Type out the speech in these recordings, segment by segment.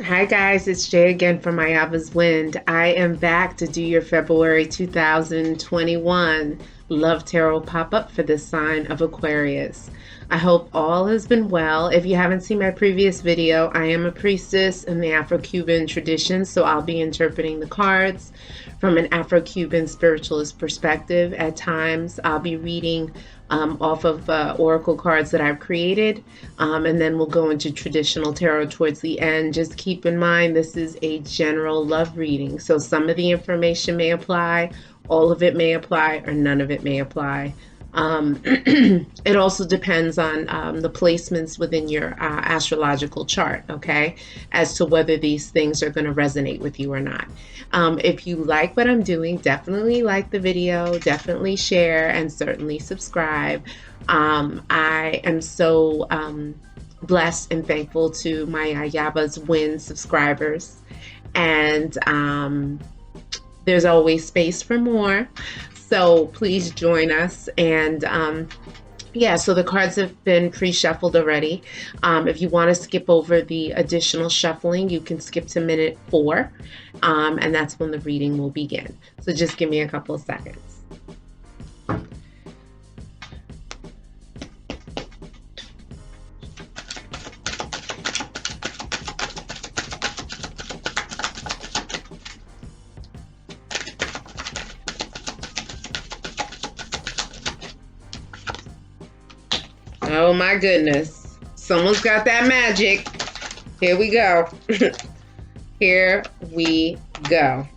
Hi guys, it's Jay again from Ayaba's Wind. I am back to do your February 2021 Love Tarot pop-up for the sign of Aquarius. I hope all has been well. If you haven't seen my previous video, I am a priestess in the Afro-Cuban tradition, so I'll be interpreting the cards from an Afro-Cuban spiritualist perspective. At times, I'll be reading off of oracle cards that I've created, and then we'll go into traditional tarot towards the end. Just keep in mind this is a general love reading, so some of the information may apply, all of it may apply, or none of it may apply. It also depends on the placements within your astrological chart, okay, as to whether these things are going to resonate with you or not. If you like what I'm doing, definitely like the video, definitely share, and certainly subscribe. I am so blessed and thankful to my Ayaba's Win subscribers, and there's always space for more. So please join us. And yeah, so the cards have been pre-shuffled already. If you want to skip over the additional shuffling, you can skip to minute 4, and that's when the reading will begin. So just give me a couple of seconds. Oh my goodness. Someone's got that magic. Here we go. Here we go.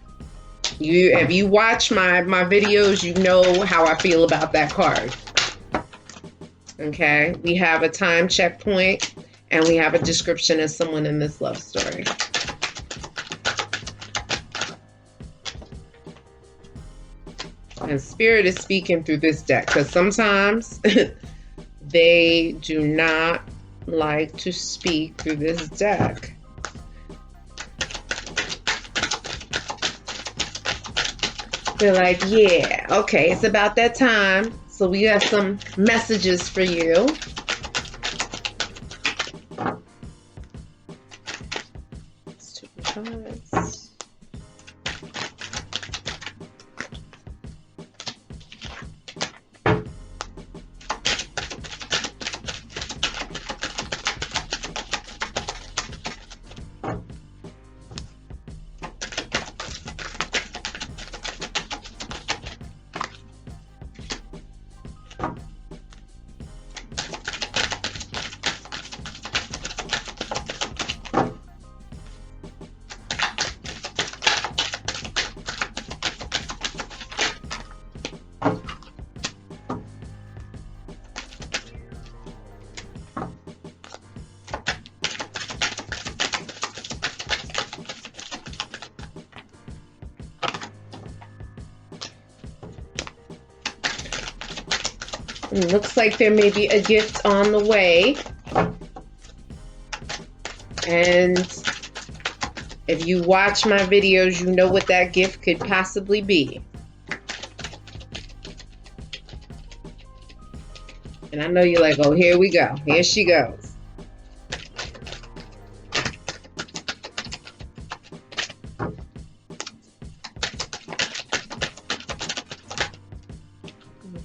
If you watch my videos, you know how I feel about that card. Okay, we have a time checkpoint and we have a description of someone in this love story. And Spirit is speaking through this deck because sometimes they do not like to speak through this deck. They're like, yeah, okay, it's about that time. So we have some messages for you. Let's take the cards. It looks like there may be a gift on the way. And if you watch my videos, you know what that gift could possibly be. And I know you're like, oh, here we go. Here she goes.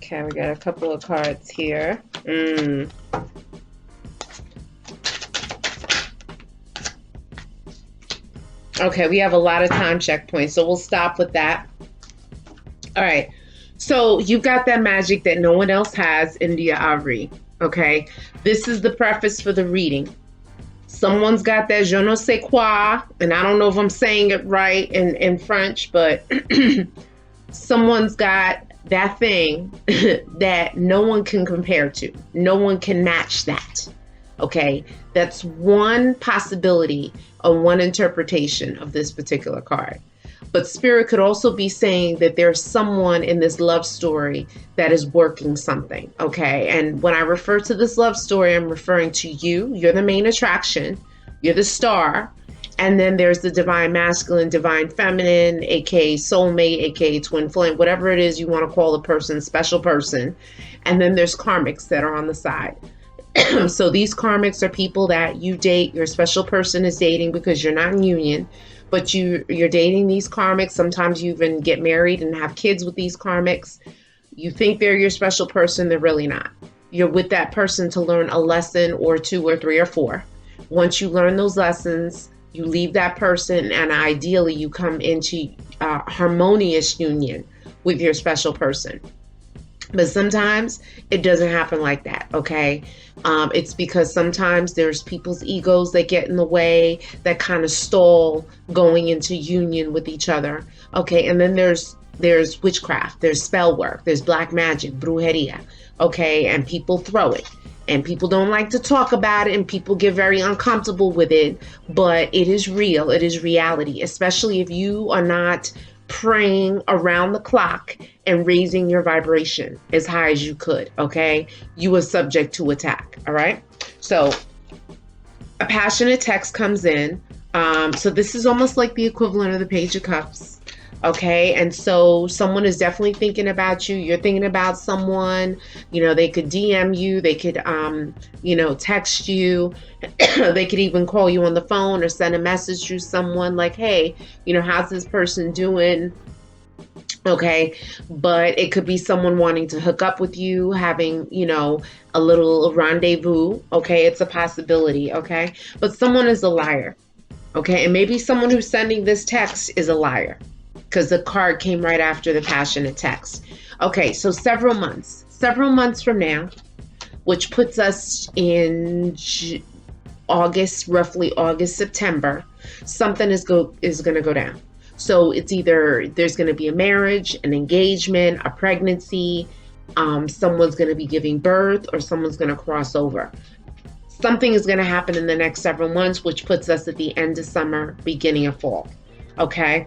Okay, we got a couple of cards here. Okay, we have a lot of time checkpoints, so we'll stop with that. All right, so you've got that magic that no one else has, India Ari. Okay, this is the preface for the reading. Someone's got that je ne sais quoi, and I don't know if I'm saying it right in French, but someone's got that thing that no one can compare to. No one can match that. Okay, that's one possibility or one interpretation of this particular card. But Spirit could also be saying that there's someone in this love story that is working something. Okay, and when I refer to this love story, I'm referring to you. You're the main attraction. You're the star. And then there's the divine masculine, divine feminine, aka soulmate, aka twin flame, whatever it is you want to call a person, special person. And then there's karmics that are on the side. So these karmics are people that you date, your special person is dating because you're not in union, but you're dating these karmics. Sometimes you even get married and have kids with these karmics. You think they're your special person, they're really not. You're with that person to learn a lesson or two or three or four. Once you learn those lessons, you leave that person, and ideally you come into harmonious union with your special person. But sometimes it doesn't happen like that, okay? It's because sometimes there's people's egos that get in the way, that kind of stall going into union with each other, okay? And then there's witchcraft, there's spell work, there's black magic, brujeria, okay? And people throw it. And people don't like to talk about it, and people get very uncomfortable with it, but it is real, it is reality, especially if you are not praying around the clock and raising your vibration as high as you could, okay? You are subject to attack, all right? So a passionate text comes in. So this is almost like the equivalent of the Page of Cups, okay? And so someone is definitely thinking about you. You're thinking about someone. You know, they could DM you. They could, text you. They could even call you on the phone or send a message to someone like, hey, how's this person doing? Okay, but it could be someone wanting to hook up with you, having, a little rendezvous. Okay, it's a possibility. Okay, but someone is a liar. Okay, and maybe someone who's sending this text is a liar, because the card came right after the passionate text. Okay, so several months from now, which puts us in August, roughly August, September, something is going to go down. So it's either there's going to be a marriage, an engagement, a pregnancy, someone's going to be giving birth, or someone's going to cross over. Something is going to happen in the next several months, which puts us at the end of summer, beginning of fall. Okay?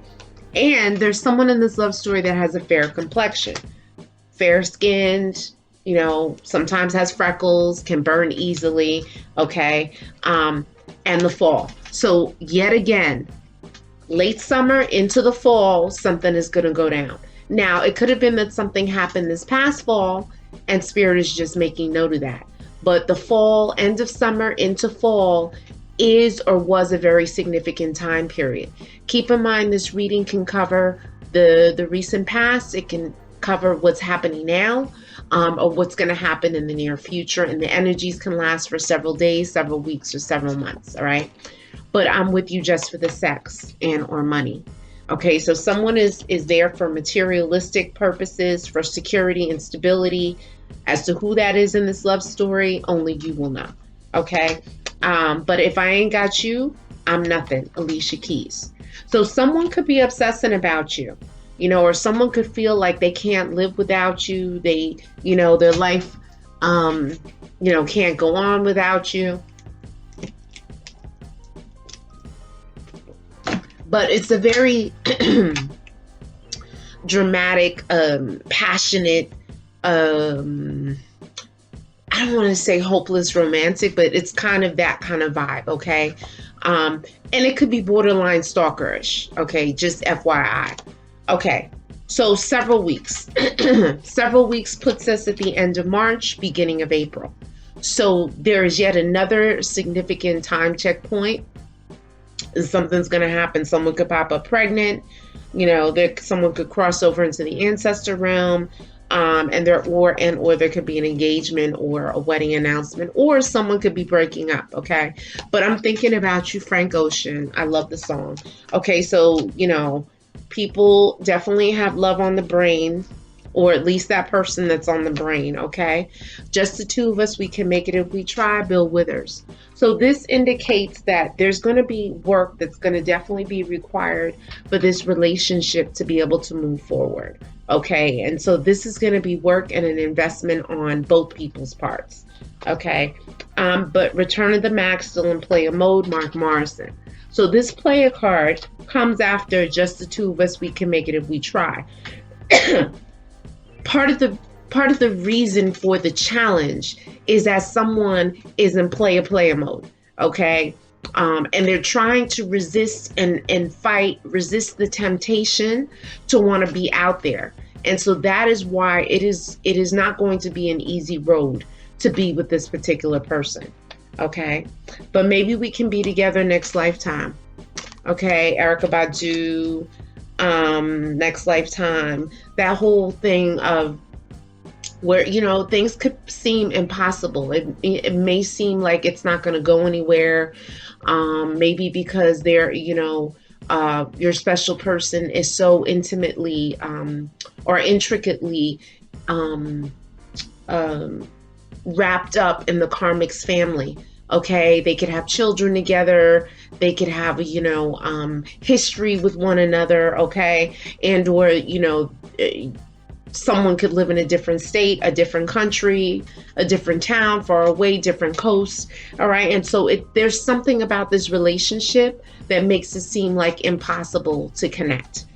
And there's someone in this love story that has a fair complexion, fair-skinned, sometimes has freckles, can burn easily, okay? And the fall. So yet again, late summer into the fall, something is going to go down. Now, it could have been that something happened this past fall, and Spirit is just making note of that. But the fall, end of summer into fall, is or was a very significant time period. Keep in mind, this reading can cover the recent past. It can cover what's happening now, or what's going to happen in the near future. And the energies can last for several days, several weeks, or several months, all right? But I'm with you just for the sex and or money. Okay, so someone is there for materialistic purposes, for security and stability. As to who that is in this love story, only you will know. Okay, but if I ain't got you, I'm nothing. Alicia Keys. So someone could be obsessing about you, or someone could feel like they can't live without you. They, their life, can't go on without you. But it's a very dramatic, passionate, I don't want to say hopeless romantic, but it's kind of that kind of vibe, okay? And it could be borderline stalkerish, okay? Just FYI. Okay, so several weeks. Several weeks puts us at the end of March, beginning of April. So there is yet another significant time checkpoint. Something's going to happen. Someone could pop up pregnant. Someone could cross over into the ancestor realm. And there could be an engagement or a wedding announcement, or someone could be breaking up. Okay. But I'm thinking about you, Frank Ocean. I love the song. Okay. So, people definitely have love on the brain, or at least that person that's on the brain. Okay. Just the two of us, we can make it if we try. Bill Withers. So this indicates that there's going to be work that's going to definitely be required for this relationship to be able to move forward. Okay, and so this is going to be work and an investment on both people's parts. Okay, but Return of the Mac still in player mode, Mark Morrison. So this player card comes after Just the Two of Us, we can make it if we try. Part of the reason for the challenge is that someone is in player mode. Okay. And they're trying to resist and resist the temptation to want to be out there. And so that is why it is not going to be an easy road to be with this particular person. Okay, but maybe we can be together next lifetime. Okay, Erica Badu, next lifetime. That whole thing of where, you know, things could seem impossible. It may seem like it's not going to go anywhere. Maybe because they're, you know, your special person is so intimately or intricately um, wrapped up in the karmic's family. Okay, they could have children together. They could have, you know, history with one another. Okay, and or, you know, someone could live in a different state, a different country, a different town, far away, different coast. All right, and so there's something about this relationship that makes it seem like impossible to connect.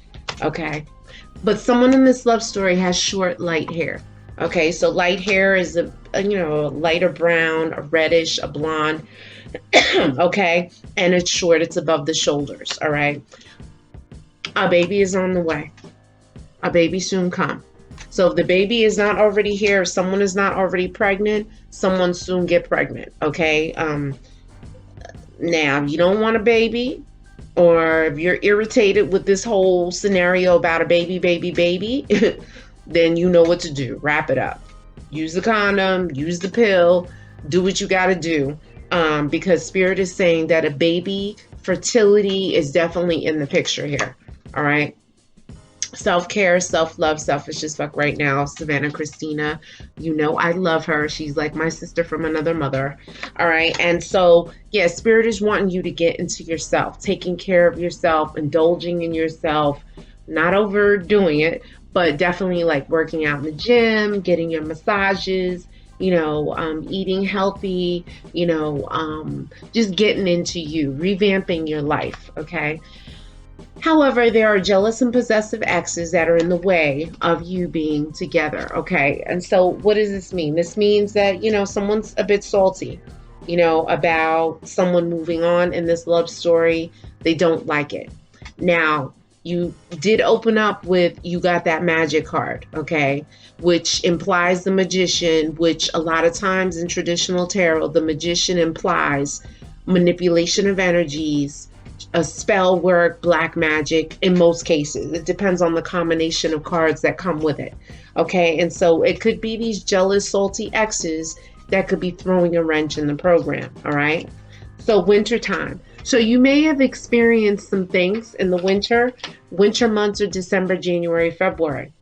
Okay, but someone in this love story has short, light hair. Okay, so light hair is a you know, a lighter brown, a reddish, a blonde. Okay, and it's short, it's above the shoulders. All right, a baby is on the way. A baby soon come. So if the baby is not already here, if someone is not already pregnant, someone soon get pregnant. Okay, now if you don't want a baby, or if you're irritated with this whole scenario about a baby, then you know what to do. Wrap it up. Use the condom, use the pill, do what you got to do. Because Spirit is saying that a baby fertility is definitely in the picture here. All right. Self-care, self-love, selfish as fuck right now. Savannah Christina, you know I love her. She's like my sister from another mother. All right. And so, yeah, Spirit is wanting you to get into yourself, taking care of yourself, indulging in yourself, not overdoing it, but definitely like working out in the gym, getting your massages, you know, eating healthy, you know, just getting into you, revamping your life. Okay. However, there are jealous and possessive exes that are in the way of you being together. Okay. And so what does this mean? This means that, you know, someone's a bit salty, you know, about someone moving on in this love story. They don't like it. Now, you did open up with, you got that magic card, okay, which implies the magician, which a lot of times in traditional tarot, the magician implies manipulation of energies, a spell work, black magic in most cases. It depends on the combination of cards that come with it. Okay, and so it could be these jealous, salty exes that could be throwing a wrench in the program. All right. So wintertime. So you may have experienced some things in the winter months are December, January, February,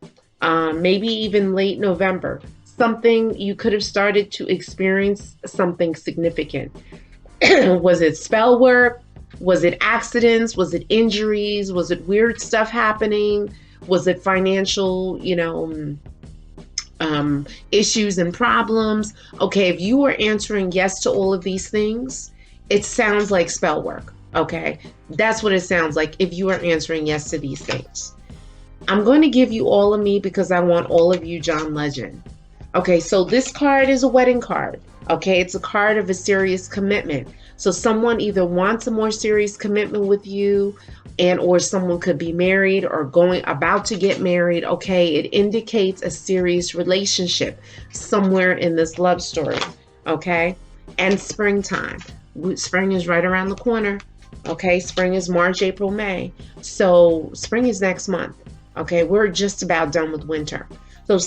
maybe even late November. Something you could have started to experience something significant. Was it spell work? Was it accidents? Was it injuries? Was it weird stuff happening? Was it financial, you know, issues and problems? Okay, if you were answering yes to all of these things, it sounds like spell work. Okay, that's what it sounds like if you are answering yes to these things. I'm going to give you all of me because I want all of you John Legend. Okay, so this card is a wedding card. Okay, it's a card of a serious commitment. So someone either wants a more serious commitment with you, and or someone could be married or about to get married. Okay, it indicates a serious relationship somewhere in this love story. Okay, and springtime. Spring is right around the corner. Okay, spring is March, April, May. So spring is next month. Okay, we're just about done with winter. So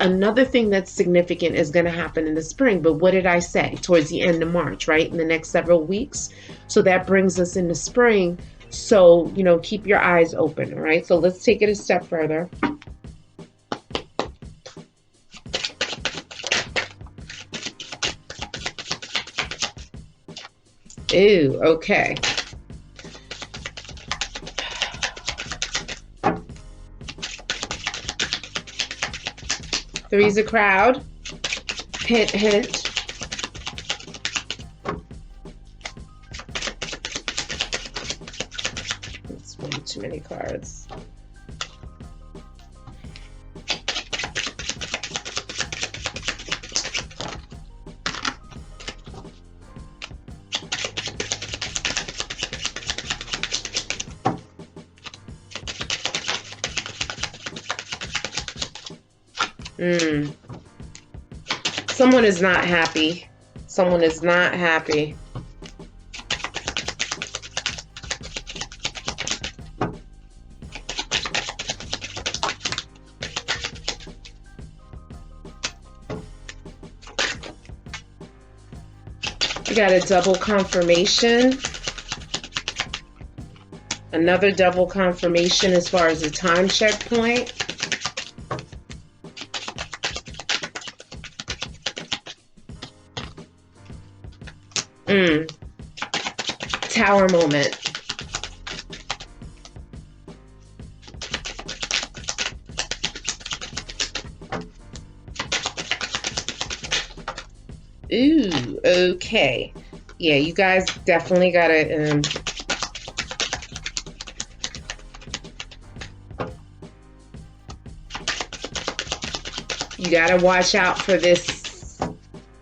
another thing that's significant is going to happen in the spring. But what did I say? Towards the end of March, right? In the next several weeks. So that brings us into spring. So, you know, keep your eyes open. All right. So let's take it a step further. Ooh, okay. Three's a crowd. Hint, hint. That's way too many cards. Someone is not happy. Someone is not happy. We got a double confirmation. Another double confirmation as far as the time checkpoint. Tower moment. Ooh, okay. Yeah, you guys definitely gotta you gotta watch out for this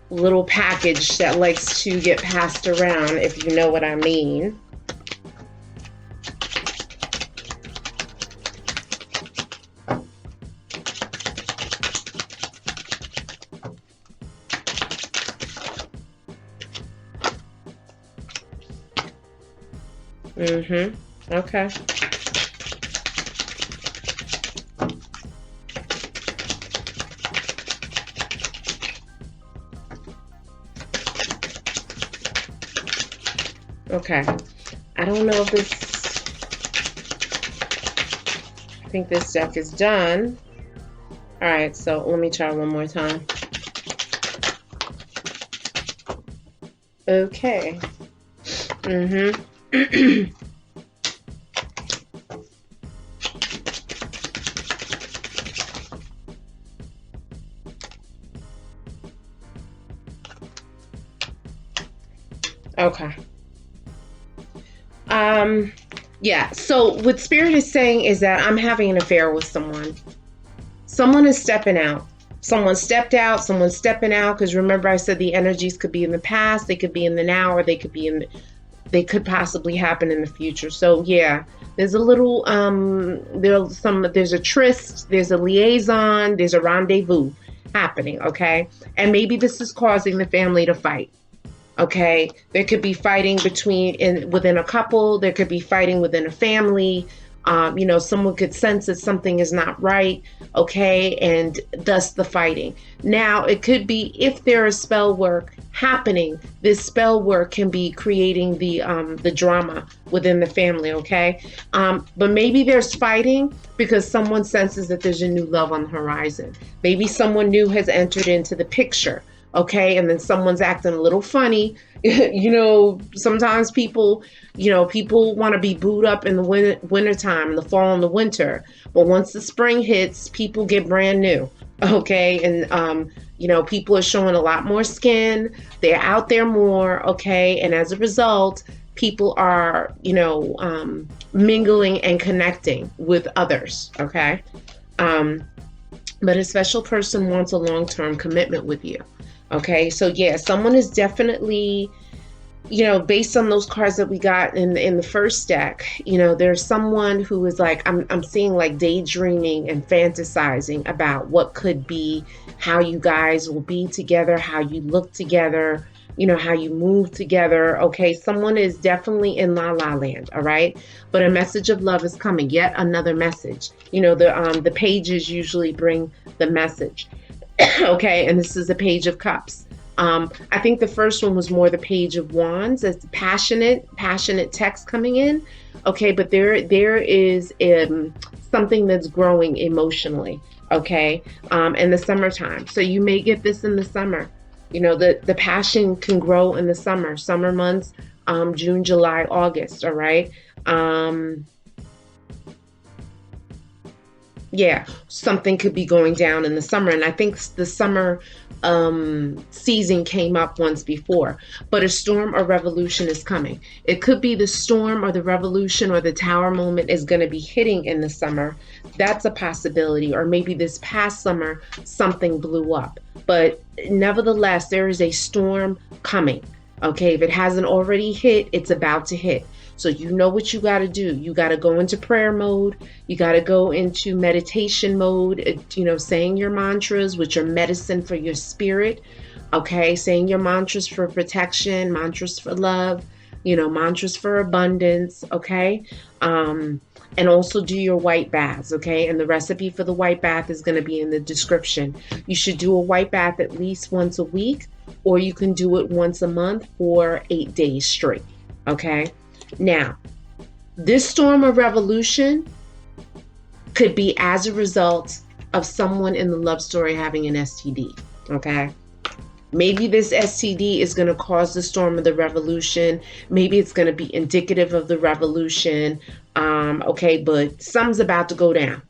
little package that likes to get passed around, if you know what I mean. Okay. Okay. I don't know if this... I think this deck is done. Alright, so let me try one more time. Okay. Okay. Yeah, so what Spirit is saying is that I'm having an affair with someone. Someone is stepping out. Someone stepped out, someone's stepping out, because remember I said the energies could be in the past, they could be in the now, or they could be in they could possibly happen in the future. So yeah, there's a little there's a tryst, there's a liaison, there's a rendezvous happening, okay? And maybe this is causing the family to fight. Okay, there could be fighting within a couple, there could be fighting within a family. You know, someone could sense that something is not right, okay, and thus the fighting. Now, it could be if there is spell work happening, this spell work can be creating the drama within the family, okay? But maybe there's fighting because someone senses that there's a new love on the horizon. Maybe someone new has entered into the picture. Okay, and then someone's acting a little funny. You know, sometimes people want to be booed up in the wintertime, in the fall and the winter. But once the spring hits, people get brand new. Okay, and you know, people are showing a lot more skin. They're out there more. Okay, and as a result, people are, you know, mingling and connecting with others. Okay, but a special person wants a long-term commitment with you. Okay, so yeah, someone is definitely, you know, based on those cards that we got in the first deck, you know, there's someone who is like, I'm seeing like daydreaming and fantasizing about what could be, how you guys will be together, how you look together, you know, how you move together. Okay, someone is definitely in la la land, all right? But a message of love is coming, yet another message. You know, the pages usually bring the message. Okay, and this is the Page of Cups. I think the first one was more the Page of Wands. It's passionate text coming in. Okay, but there is something that's growing emotionally. Okay, in the summertime. So you may get this in the summer. You know, the passion can grow in the summer months, June, July, August. All right. Yeah, something could be going down in the summer. And I think the summer season came up once before. But a storm or revolution is coming. It could be the storm or the revolution or the tower moment is going to be hitting in the summer. That's a possibility. Or maybe this past summer, something blew up. But nevertheless, there is a storm coming. Okay, if it hasn't already hit, it's about to hit. So you know what you got to do. You got to go into prayer mode. You got to go into meditation mode, you know, saying your mantras, which are medicine for your spirit. Okay, saying your mantras for protection, mantras for love, mantras for abundance. Okay. And also do your white baths. Okay. And the recipe for the white bath is going to be in the description. You should do a white bath at least once a week, or you can do it once a month for 8 days straight. Okay. Now, this storm of revolution could be as a result of someone in the love story having an STD. Okay. Maybe this STD is going to cause the storm of the revolution. Maybe it's going to be indicative of the revolution. Okay, but something's about to go down.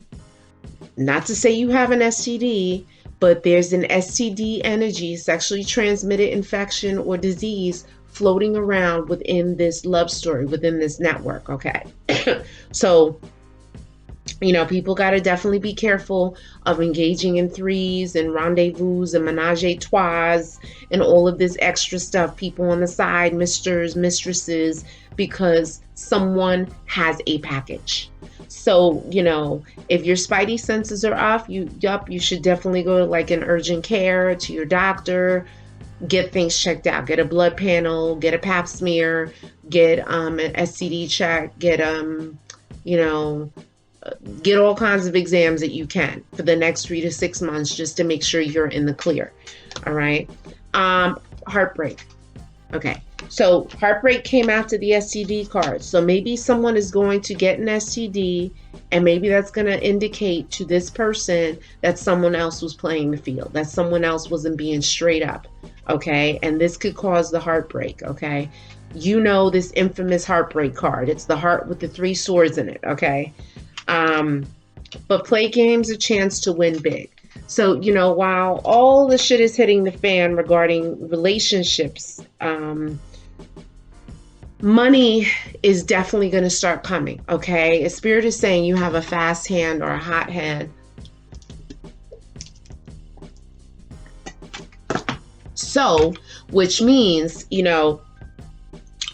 Not to say you have an STD, but there's an STD energy, sexually transmitted infection or disease, floating around within this love story, within this network. Okay. So, people got to definitely be careful of engaging in threes and rendezvous and menage a trois and all of this extra stuff. People on the side, misters, mistresses, because someone has a package. So, if your spidey senses are off, you should definitely go to like an urgent care, to your doctor, get things checked out, get a blood panel, get a pap smear, get an STD check, get get all kinds of exams that you can for the next 3 to 6 months, just to make sure you're in the clear. All right. Heartbreak. Okay. So heartbreak came after the STD card. So maybe someone is going to get an STD, and maybe that's going to indicate to this person that someone else was playing the field, that someone else wasn't being straight up. Okay. And this could cause the heartbreak. Okay. This infamous heartbreak card. It's the heart with the 3 swords in it. Okay. But play games a chance to win big. So, while all the shit is hitting the fan regarding relationships, money is definitely going to start coming. Okay. Spirit is saying you have a fast hand or a hot hand. So, which means,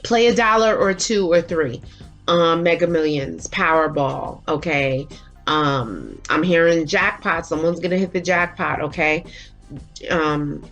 play a dollar or 2 or 3. Mega Millions, Powerball. Okay. I'm hearing jackpot. Someone's going to hit the jackpot. Okay. Don't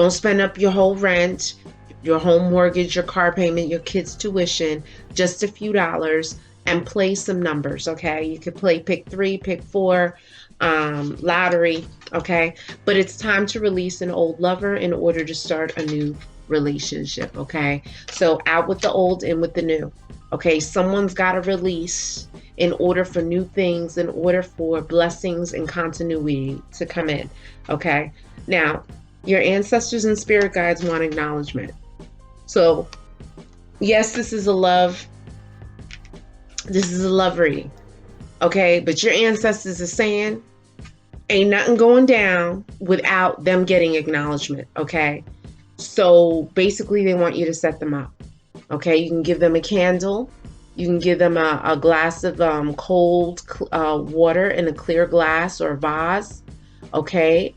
spend up your whole rent, your home mortgage, your car payment, your kids' tuition, just a few dollars, and play some numbers. Okay. You could play pick 3, pick 4, lottery. Okay. But it's time to release an old lover in order to start a new relationship. Okay. So out with the old, in with the new. Okay, someone's got to release in order for new things, in order for blessings and continuity to come in. Okay, now your ancestors and spirit guides want acknowledgement. So, yes, this is a love reading. Okay, but your ancestors are saying ain't nothing going down without them getting acknowledgement. Okay, so basically they want you to set them up. Okay, you can give them a candle. You can give them a glass of cold water in a clear glass or vase. Okay,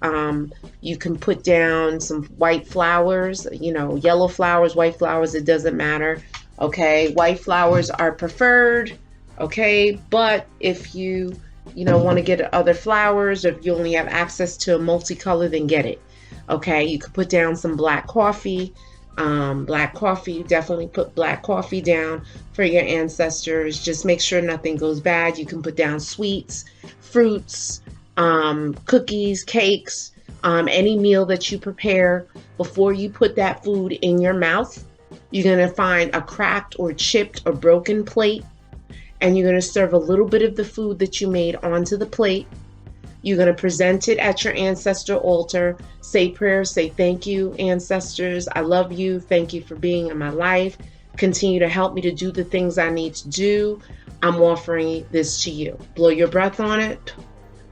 you can put down some white flowers, yellow flowers, white flowers, it doesn't matter. Okay, white flowers are preferred. Okay, but if you want to get other flowers, or if you only have access to a multicolor, then get it. Okay, you could put down some black coffee. Definitely put black coffee down for your ancestors. Just make sure nothing goes bad. You can put down sweets, fruits, cookies, cakes, any meal that you prepare. Before you put that food in your mouth, you're going to find a cracked or chipped or broken plate, and you're going to serve a little bit of the food that you made onto the plate. You're going to present it at your ancestor altar, say prayers, say thank you, ancestors. I love you. Thank you for being in my life. Continue to help me to do the things I need to do. I'm offering this to you. Blow your breath on it.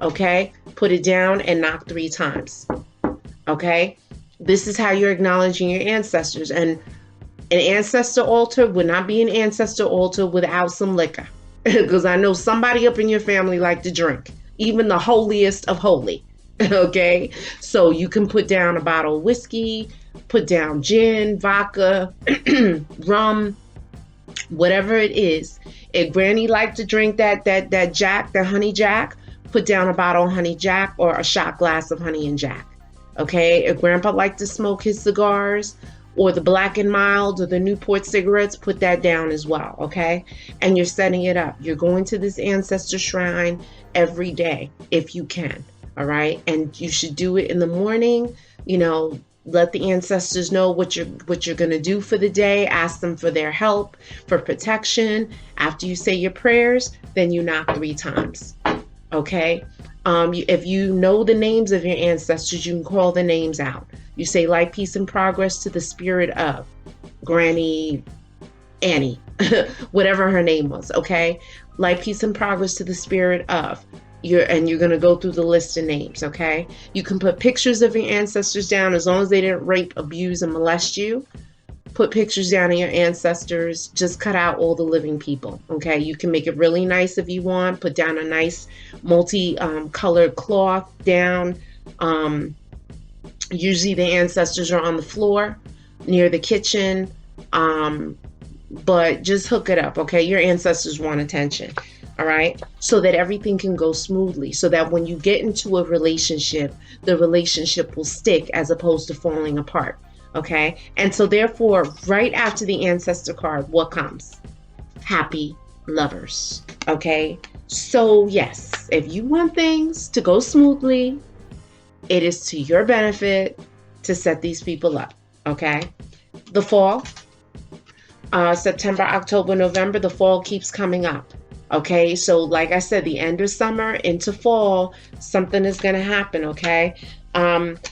Okay. Put it down and knock 3 times. Okay. This is how you're acknowledging your ancestors. And an ancestor altar would not be an ancestor altar without some liquor. Because I know somebody up in your family like to drink. Even the holiest of holy. Okay, so you can put down a bottle of whiskey, put down gin, vodka, rum, whatever it is. If Granny liked to drink that Jack, the honey Jack, put down a bottle of honey Jack or a shot glass of honey and Jack. Okay, if grandpa liked to smoke his cigars or the Black and Mild or the Newport cigarettes, put that down as well. Okay, and you're setting it up. You're going to this ancestor shrine every day if you can. All right, and you should do it in the morning. You know, let the ancestors know what you're going to do for the day. Ask them for their help, for protection. After you say your prayers, then you knock 3 times. Okay, if you know the names of your ancestors, you can call the names out. You say light, peace, and progress to the spirit of Granny Annie, whatever her name was. Okay, light, peace, and progress to the spirit of you're going to go through the list of names. Okay, you can put pictures of your ancestors down as long as they didn't rape, abuse, and molest you. Put pictures down of your ancestors. Just cut out all the living people. Okay, you can make it really nice if you want. Put down a nice multi-colored cloth down. Usually the ancestors are on the floor near the kitchen, but just hook it up. Okay, your ancestors want attention. All right, so that everything can go smoothly, so that when you get into a relationship, the relationship will stick as opposed to falling apart. Okay, and so therefore, right after the ancestor card, what comes? Happy lovers. Okay, so yes, if you want things to go smoothly, it is to your benefit to set these people up. Okay, the fall, September, October, November, the fall keeps coming up. Okay, so like I said, the end of summer into fall, something is going to happen. Okay,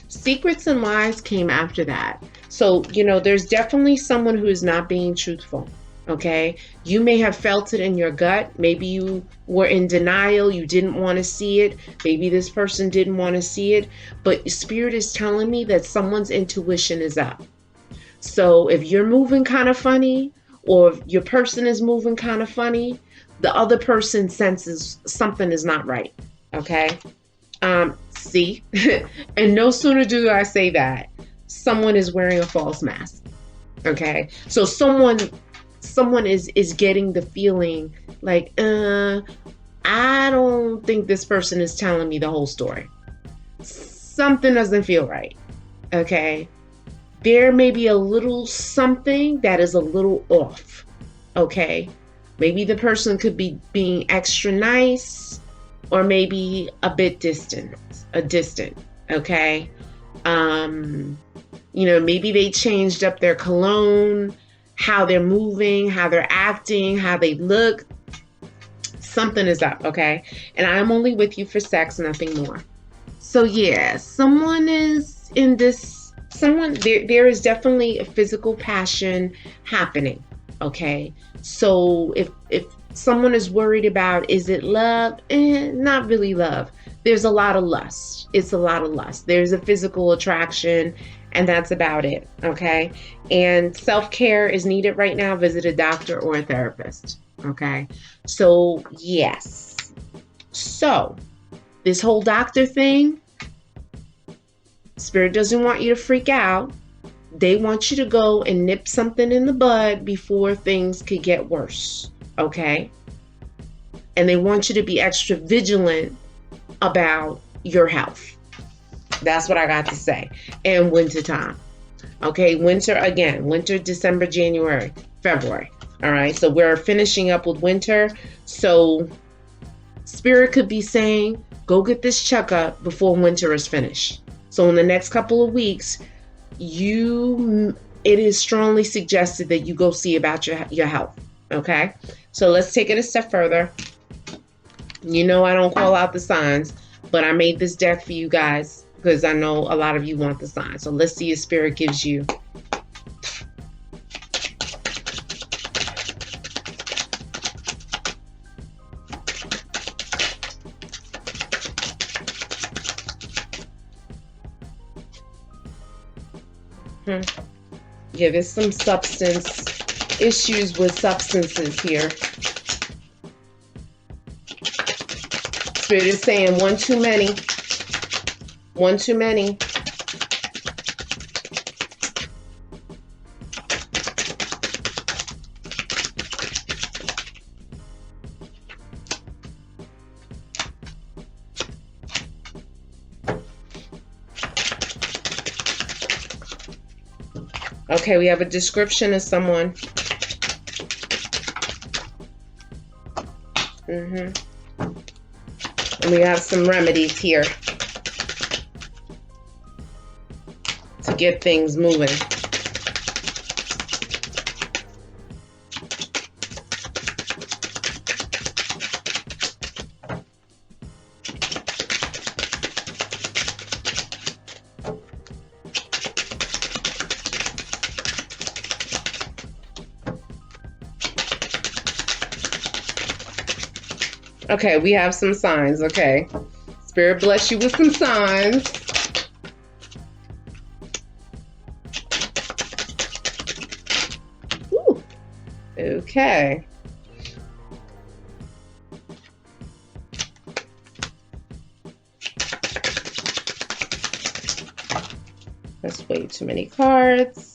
secrets and lies came after that. So, you know, there's definitely someone who is not being truthful. Okay, you may have felt it in your gut. Maybe you were in denial. You didn't want to see it. Maybe this person didn't want to see it. But Spirit is telling me that someone's intuition is up. So if you're moving kind of funny, or if your person is moving kind of funny, the other person senses something is not right. Okay. See, and no sooner do I say that, someone is wearing a false mask. Okay. So someone is getting the feeling like, I don't think this person is telling me the whole story. Something doesn't feel right. Okay. There may be a little something that is a little off. Okay. Maybe the person could be being extra nice, or maybe a bit distant. Okay. You know, maybe they changed up their cologne, how they're moving, how they're acting, how they look. Something is up. Okay. And I'm only with you for sex, nothing more. So yeah, someone is in this, there is definitely a physical passion happening. Okay. So if someone is worried about, is it love? Not really love. There's a lot of lust. It's a lot of lust. There's a physical attraction, and that's about it. Okay. And self-care is needed right now. Visit a doctor or a therapist. Okay. So yes. So this whole doctor thing, Spirit doesn't want you to freak out. They want you to go and nip something in the bud before things could get worse. Okay. And they want you to be extra vigilant about your health. That's what I got to say. And winter time. Okay. Winter again. Winter, December, January, February. All right. So we're finishing up with winter. So Spirit could be saying, go get this checkup before winter is finished. So in the next couple of weeks, it is strongly suggested that you go see about your health. Okay. So let's take it a step further. You know, I don't call out the signs, but I made this deck for you guys because I know a lot of you want the signs. So let's see if Spirit gives you. Yeah, there's some issues with substances here. Spirit is saying one too many. One too many. Okay, we have a description of someone. And we have some remedies here to get things moving. Okay, we have some signs. Okay, Spirit bless you with some signs. Ooh. Okay. That's way too many cards.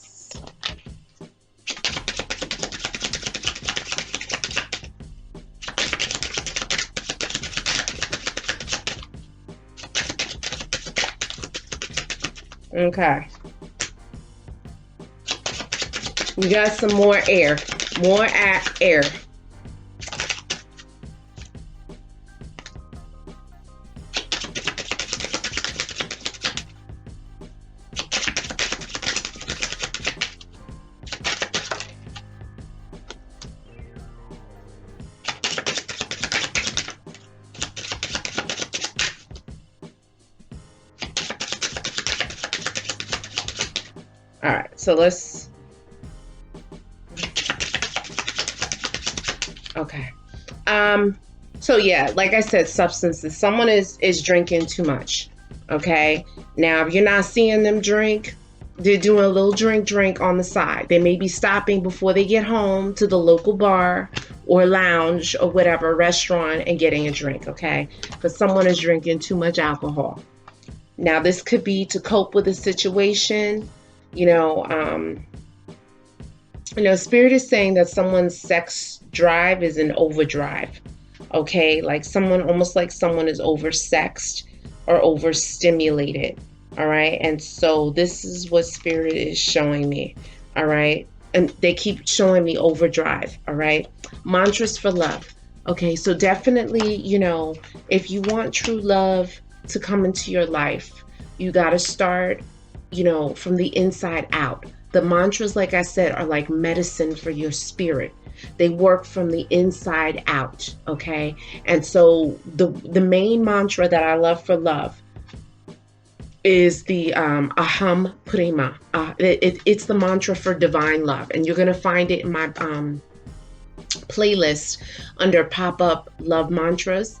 Okay. We got some more air. More air. All right, so let's, okay. So yeah, like I said, substances. Someone is drinking too much, okay? Now, if you're not seeing them drink, they're doing a little drink on the side. They may be stopping before they get home to the local bar or lounge or whatever, restaurant, and getting a drink, okay? Because someone is drinking too much alcohol. Now, this could be to cope with a situation. Spirit is saying that someone's sex drive is in overdrive. Okay, like almost like someone is oversexed or overstimulated. All right, and so this is what Spirit is showing me. All right, and they keep showing me overdrive. All right, mantras for love. Okay, so definitely, if you want true love to come into your life, you got to start from the inside out. The mantras, like I said, are like medicine for your spirit. They work from the inside out, okay? And so the main mantra that I love for love is the aham prima. It's the mantra for divine love. And you're going to find it in my playlist under pop-up love mantras.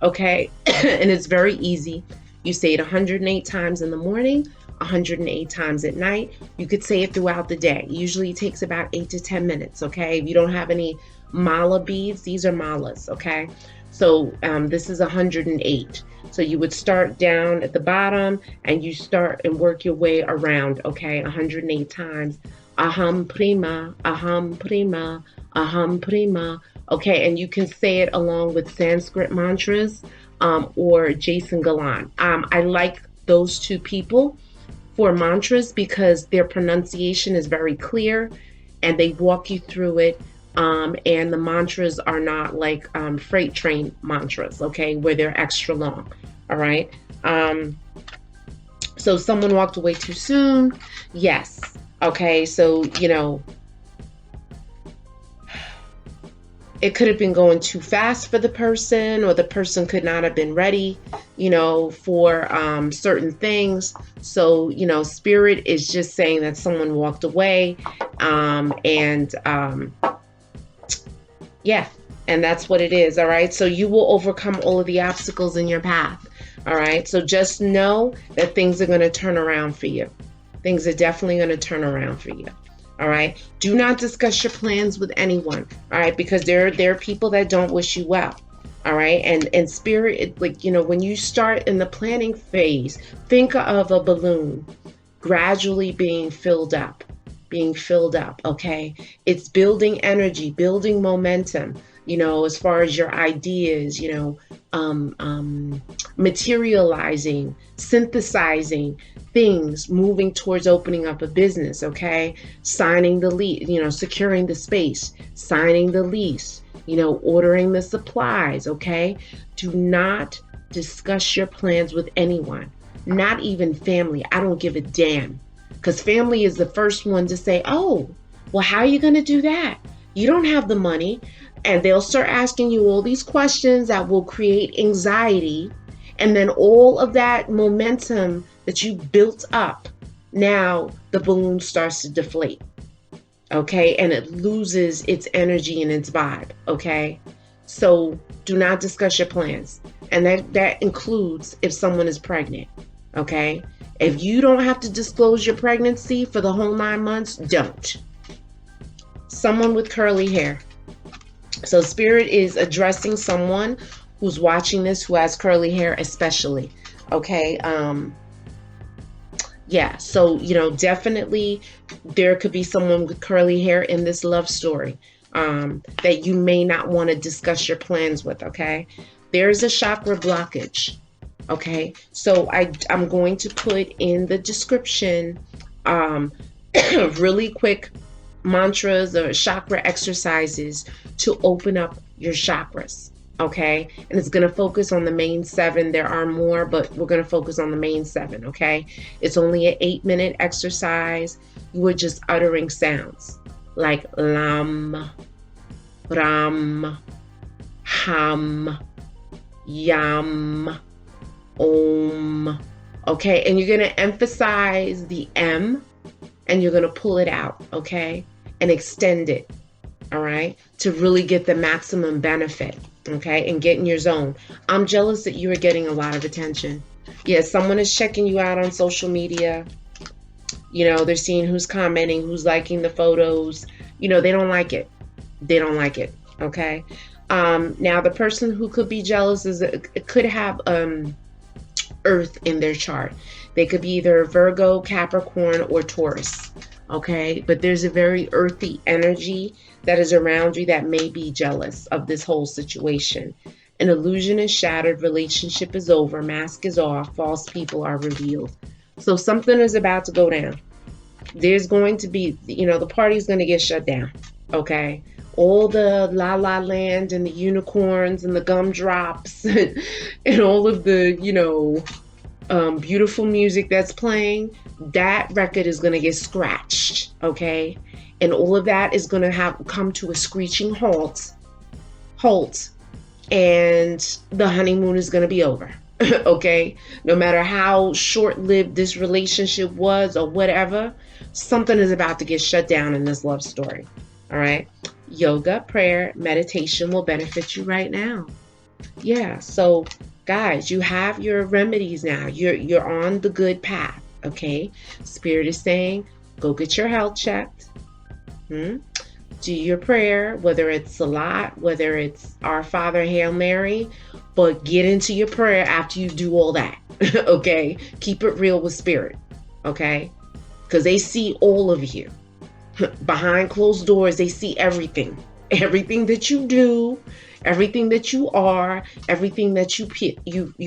Okay? And it's very easy. You say it 108 times in the morning, 108 times at night. You could say it throughout the day. Usually it takes about 8 to 10 minutes, okay? If you don't have any mala beads, these are malas, okay? So this is 108. So you would start down at the bottom and you start and work your way around, okay? 108 times. Aham prima, aham prima, aham prima. Okay, and you can say it along with Sanskrit mantras. Or Jason Galan. I like those two people for mantras because their pronunciation is very clear and they walk you through it. And the mantras are not like freight train mantras, okay, where they're extra long. All right. So someone walked away too soon. Yes. Okay. So, it could have been going too fast for the person, or the person could not have been ready, for certain things. So, Spirit is just saying that someone walked away. Yeah, and that's what it is. All right. So you will overcome all of the obstacles in your path. All right. So just know that things are going to turn around for you. Things are definitely going to turn around for you. All right. Do not discuss your plans with anyone. All right. Because there are people that don't wish you well. All right. And Spirit, when you start in the planning phase, think of a balloon gradually being filled up. Okay. It's building energy, building momentum, as far as your ideas, materializing, synthesizing things, moving towards opening up a business, okay? Signing the lease, securing the space, signing the lease, ordering the supplies, okay? Do not discuss your plans with anyone, not even family. I don't give a damn, because family is the first one to say, oh, well, how are you going to do that? You don't have the money. And they'll start asking you all these questions that will create anxiety. And then all of that momentum that you built up, now the balloon starts to deflate. Okay. And it loses its energy and its vibe. Okay. So do not discuss your plans. And that includes if someone is pregnant. Okay. If you don't have to disclose your pregnancy for the whole 9 months, don't. Someone with curly hair. So Spirit is addressing someone who's watching this who has curly hair especially. Okay. Yeah. So, definitely there could be someone with curly hair in this love story that you may not want to discuss your plans with. Okay. There's a chakra blockage. Okay. So I'm going to put in the description really quick mantras or chakra exercises to open up your chakras. Okay. And it's going to focus on the main 7. There are more, but we're going to focus on the main 7. Okay. It's only an 8-minute exercise. You are just uttering sounds like lam, ram, ham, yam, om. Okay. And you're going to emphasize the M and you're going to pull it out. Okay. And extend it, all right, to really get the maximum benefit, okay, and get in your zone. I'm jealous that you are getting a lot of attention. Yeah, someone is checking you out on social media. They're seeing who's commenting, who's liking the photos. They don't like it. They don't like it, okay? Now, the person who could be jealous it could have Earth in their chart. They could be either Virgo, Capricorn, or Taurus. Okay, but there's a very earthy energy that is around you that may be jealous of this whole situation. An illusion is shattered, relationship is over, mask is off, false people are revealed. So something is about to go down. There's going to be, the party's going to get shut down. Okay, all the La La Land and the unicorns and the gumdrops and all of the, beautiful music that's playing, that record is going to get scratched, okay? And all of that is going to come to a screeching halt, and the honeymoon is going to be over, okay? No matter how short-lived this relationship was or whatever, something is about to get shut down in this love story, all right? Yoga, prayer, meditation will benefit you right now. Yeah, so guys, you have your remedies now. You're on the good path, okay? Spirit is saying, go get your health checked. Do your prayer, whether it's Salat, whether it's Our Father, Hail Mary, but get into your prayer after you do all that, okay? Keep it real with Spirit, okay? Because they see all of you. Behind closed doors, they see everything. Everything that you do, everything that you are, everything that you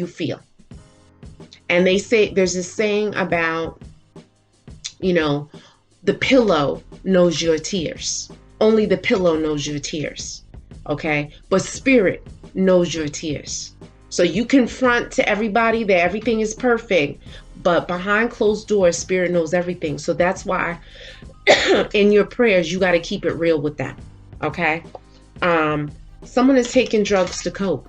feel. And they say, there's this saying about, the pillow knows your tears. Only the pillow knows your tears. Okay. But Spirit knows your tears. So you confront to everybody that everything is perfect, but behind closed doors, Spirit knows everything. So that's why in your prayers, you got to keep it real with them. Okay. Someone is taking drugs to cope.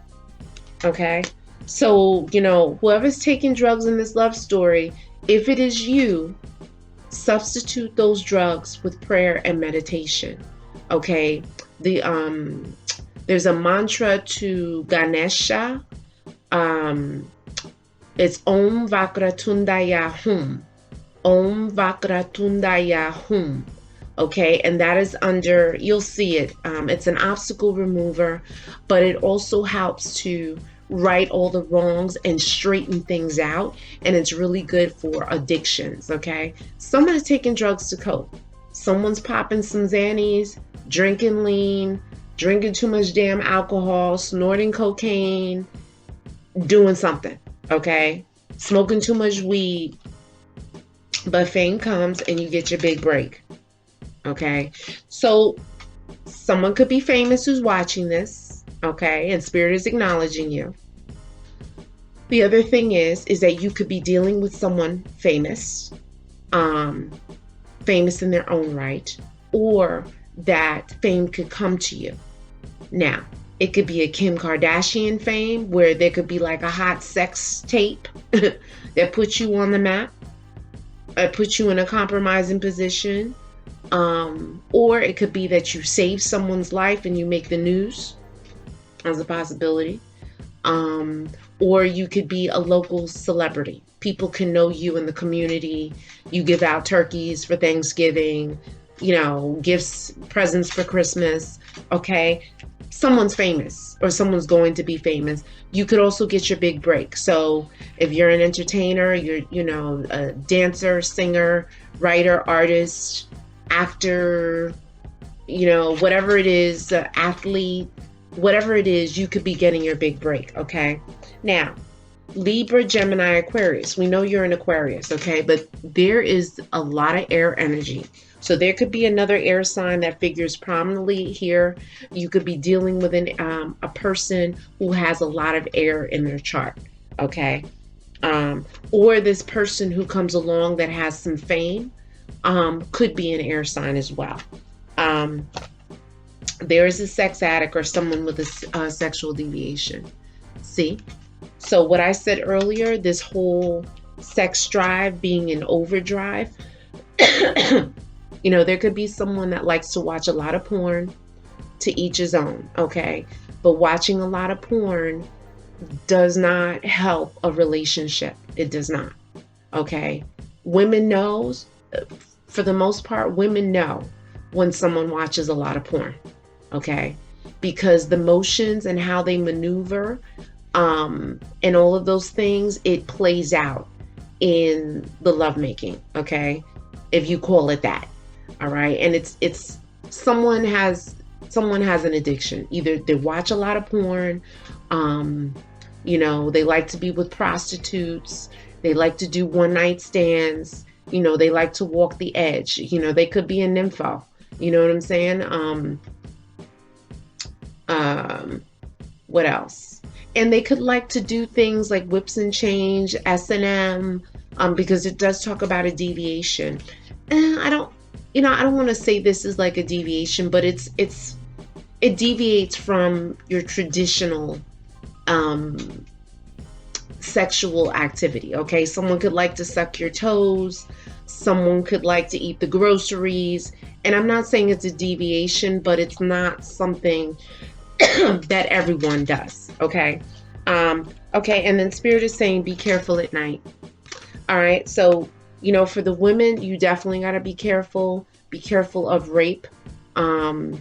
Okay. So, whoever's taking drugs in this love story, if it is you, substitute those drugs with prayer and meditation. Okay. There's a mantra to Ganesha. It's Om Vakratundaya Hum. Om Vakratundaya Hum. Okay, and that is under, you'll see it. It's an obstacle remover, but it also helps to right all the wrongs and straighten things out. And it's really good for addictions. Okay, someone is taking drugs to cope. Someone's popping some Xannies, drinking lean, drinking too much damn alcohol, snorting cocaine, doing something, okay? Smoking too much weed, but fame comes and you get your big break, okay? So someone could be famous who's watching this, okay? And spirit is acknowledging you. The other thing is that you could be dealing with someone famous, famous in their own right, or that fame could come to you. Now, it could be a Kim Kardashian fame where there could be like a hot sex tape that puts you on the map, puts you in a compromising position. Or it could be that you save someone's life and you make the news as a possibility. Or you could be a local celebrity. People can know you in the community. You give out turkeys for Thanksgiving, you know, gifts, presents for Christmas. Okay. Someone's famous or someone's going to be famous. You could also get your big break. So if you're an entertainer, you're, you know, a dancer, singer, writer, artist, actor, you know, whatever it is, athlete, whatever it is, you could be getting your big break. Okay. Now, Libra, Gemini, Aquarius. We know you're an Aquarius. Okay. But there is a lot of air energy. So there could be another air sign that figures prominently here. You could be dealing with a person who has a lot of air in their chart. Okay. Or this person who comes along that has some fame could be an air sign as well. There is a sex addict or someone with a sexual deviation. See? So what I said earlier, this whole sex drive being in overdrive, you know, there could be someone that likes to watch a lot of porn, to each his own, okay? But watching a lot of porn does not help a relationship. It does not, okay? Women knows, for the most part, women know when someone watches a lot of porn, okay? Because the motions and how they maneuver and all of those things, it plays out in the lovemaking, okay? If you call it that, all right? And it's someone has an addiction. Either they watch a lot of porn, you know, they like to be with prostitutes, they like to do one night stands, you know, they like to walk the edge, you know, they could be a nympho, you know what I'm saying? What else? And they could like to do things like whips and change, S&M, because it does talk about a deviation. And I don't want to say this is like a deviation, but it deviates from your traditional sexual activity. Okay, someone could like to suck your toes, someone could like to eat the groceries, and I'm not saying it's a deviation, but it's not something that everyone does. Okay. Okay. And then spirit is saying, be careful at night. All right. So, you know, for the women, you definitely got to be careful. Be careful of rape. You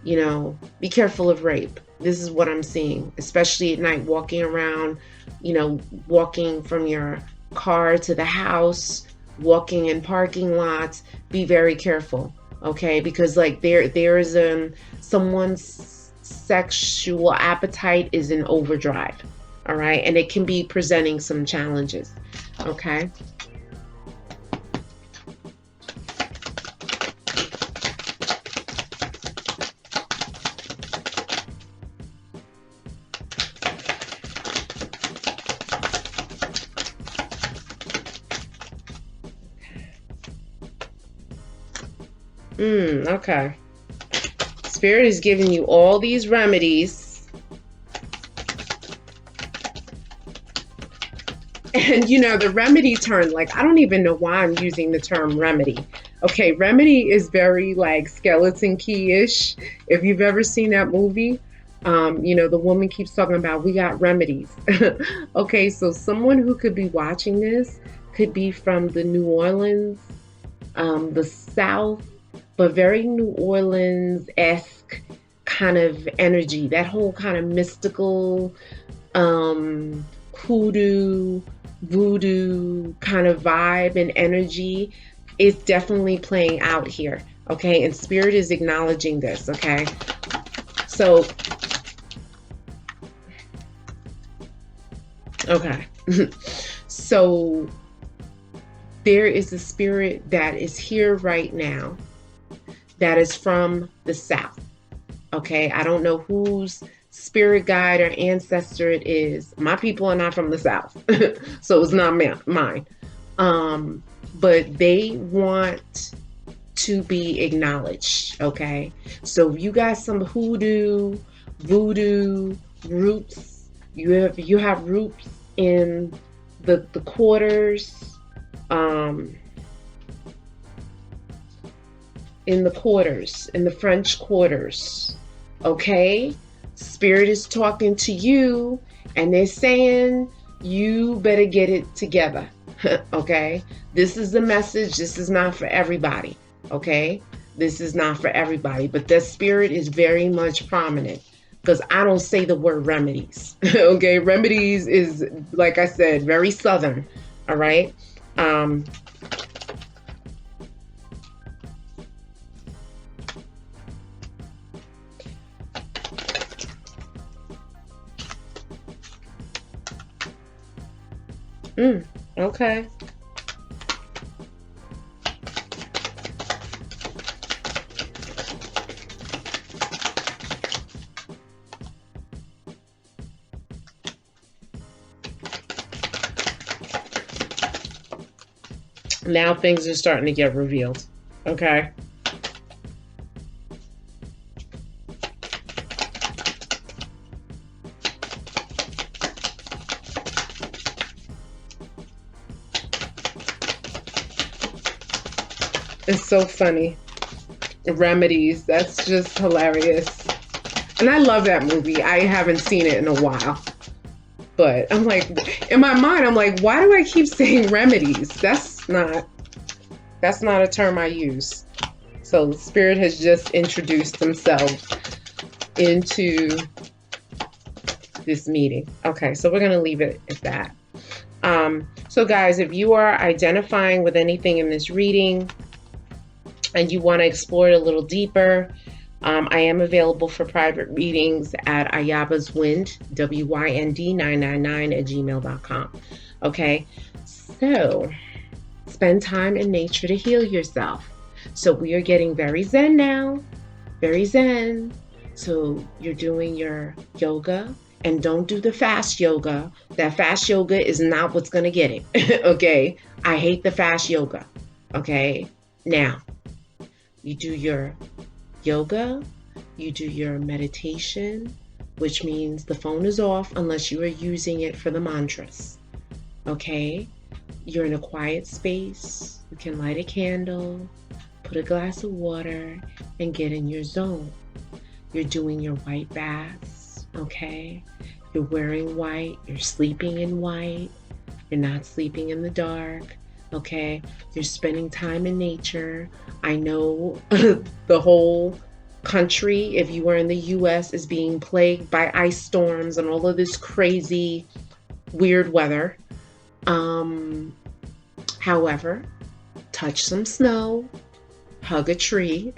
know, be careful of rape. This is what I'm seeing, especially at night, walking around, you know, walking from your car to the house, walking in parking lots. Be very careful. Okay. Because like there is someone's sexual appetite is in overdrive. All right. And it can be presenting some challenges. Okay. Okay. Spirit is giving you all these remedies. And you know, the remedy term, like, I don't even know why I'm using the term remedy. Okay, remedy is very like skeleton key-ish. If you've ever seen that movie, you know, the woman keeps talking about, we got remedies. Okay, so someone who could be watching this could be from the New Orleans, the South, but very New Orleans-esque kind of energy, that whole kind of mystical, hoodoo, voodoo kind of vibe and energy is definitely playing out here. Okay, and spirit is acknowledging this. Okay, so Okay. So there is a spirit that is here right now that is from the south. Okay. I don't know whose spirit guide or ancestor it is. My people are not from the south. So it's not mine. But they want to be acknowledged. Okay. So if you got some hoodoo, voodoo roots, you have roots in the quarters, in the French quarters. Okay. Spirit is talking to you and they're saying you better get it together. Okay. This is the message. This is not for everybody. Okay. This is not for everybody, but that spirit is very much prominent because I don't say the word remedies. Okay. Remedies is, like I said, very Southern. All right. Okay. Now things are starting to get revealed. Okay. It's so funny. Remedies. That's just hilarious. And I love that movie. I haven't seen it in a while. But I'm like, in my mind, I'm like, why do I keep saying remedies? That's not a term I use. So Spirit has just introduced themselves into this meeting. Okay, so we're going to leave it at that. So guys, if you are identifying with anything in this reading and you want to explore it a little deeper, I am available for private readings at Ayaba's Wind, WYND999 @gmail.com. Okay, so spend time in nature to heal yourself. So we are getting very zen now, very zen. So you're doing your yoga, and don't do the fast yoga. That fast yoga is not what's going to get it. Okay, I hate the fast yoga. Okay, now you do your yoga, you do your meditation, which means the phone is off unless you are using it for the mantras. Okay, you're in a quiet space, you can light a candle, put a glass of water, and get in your zone. You're doing your white baths. Okay, you're wearing white, you're sleeping in white, you're not sleeping in the dark. Okay, you're spending time in nature. I know the whole country, if you are in the US, is being plagued by ice storms and all of this crazy, weird weather. However, touch some snow, hug a tree.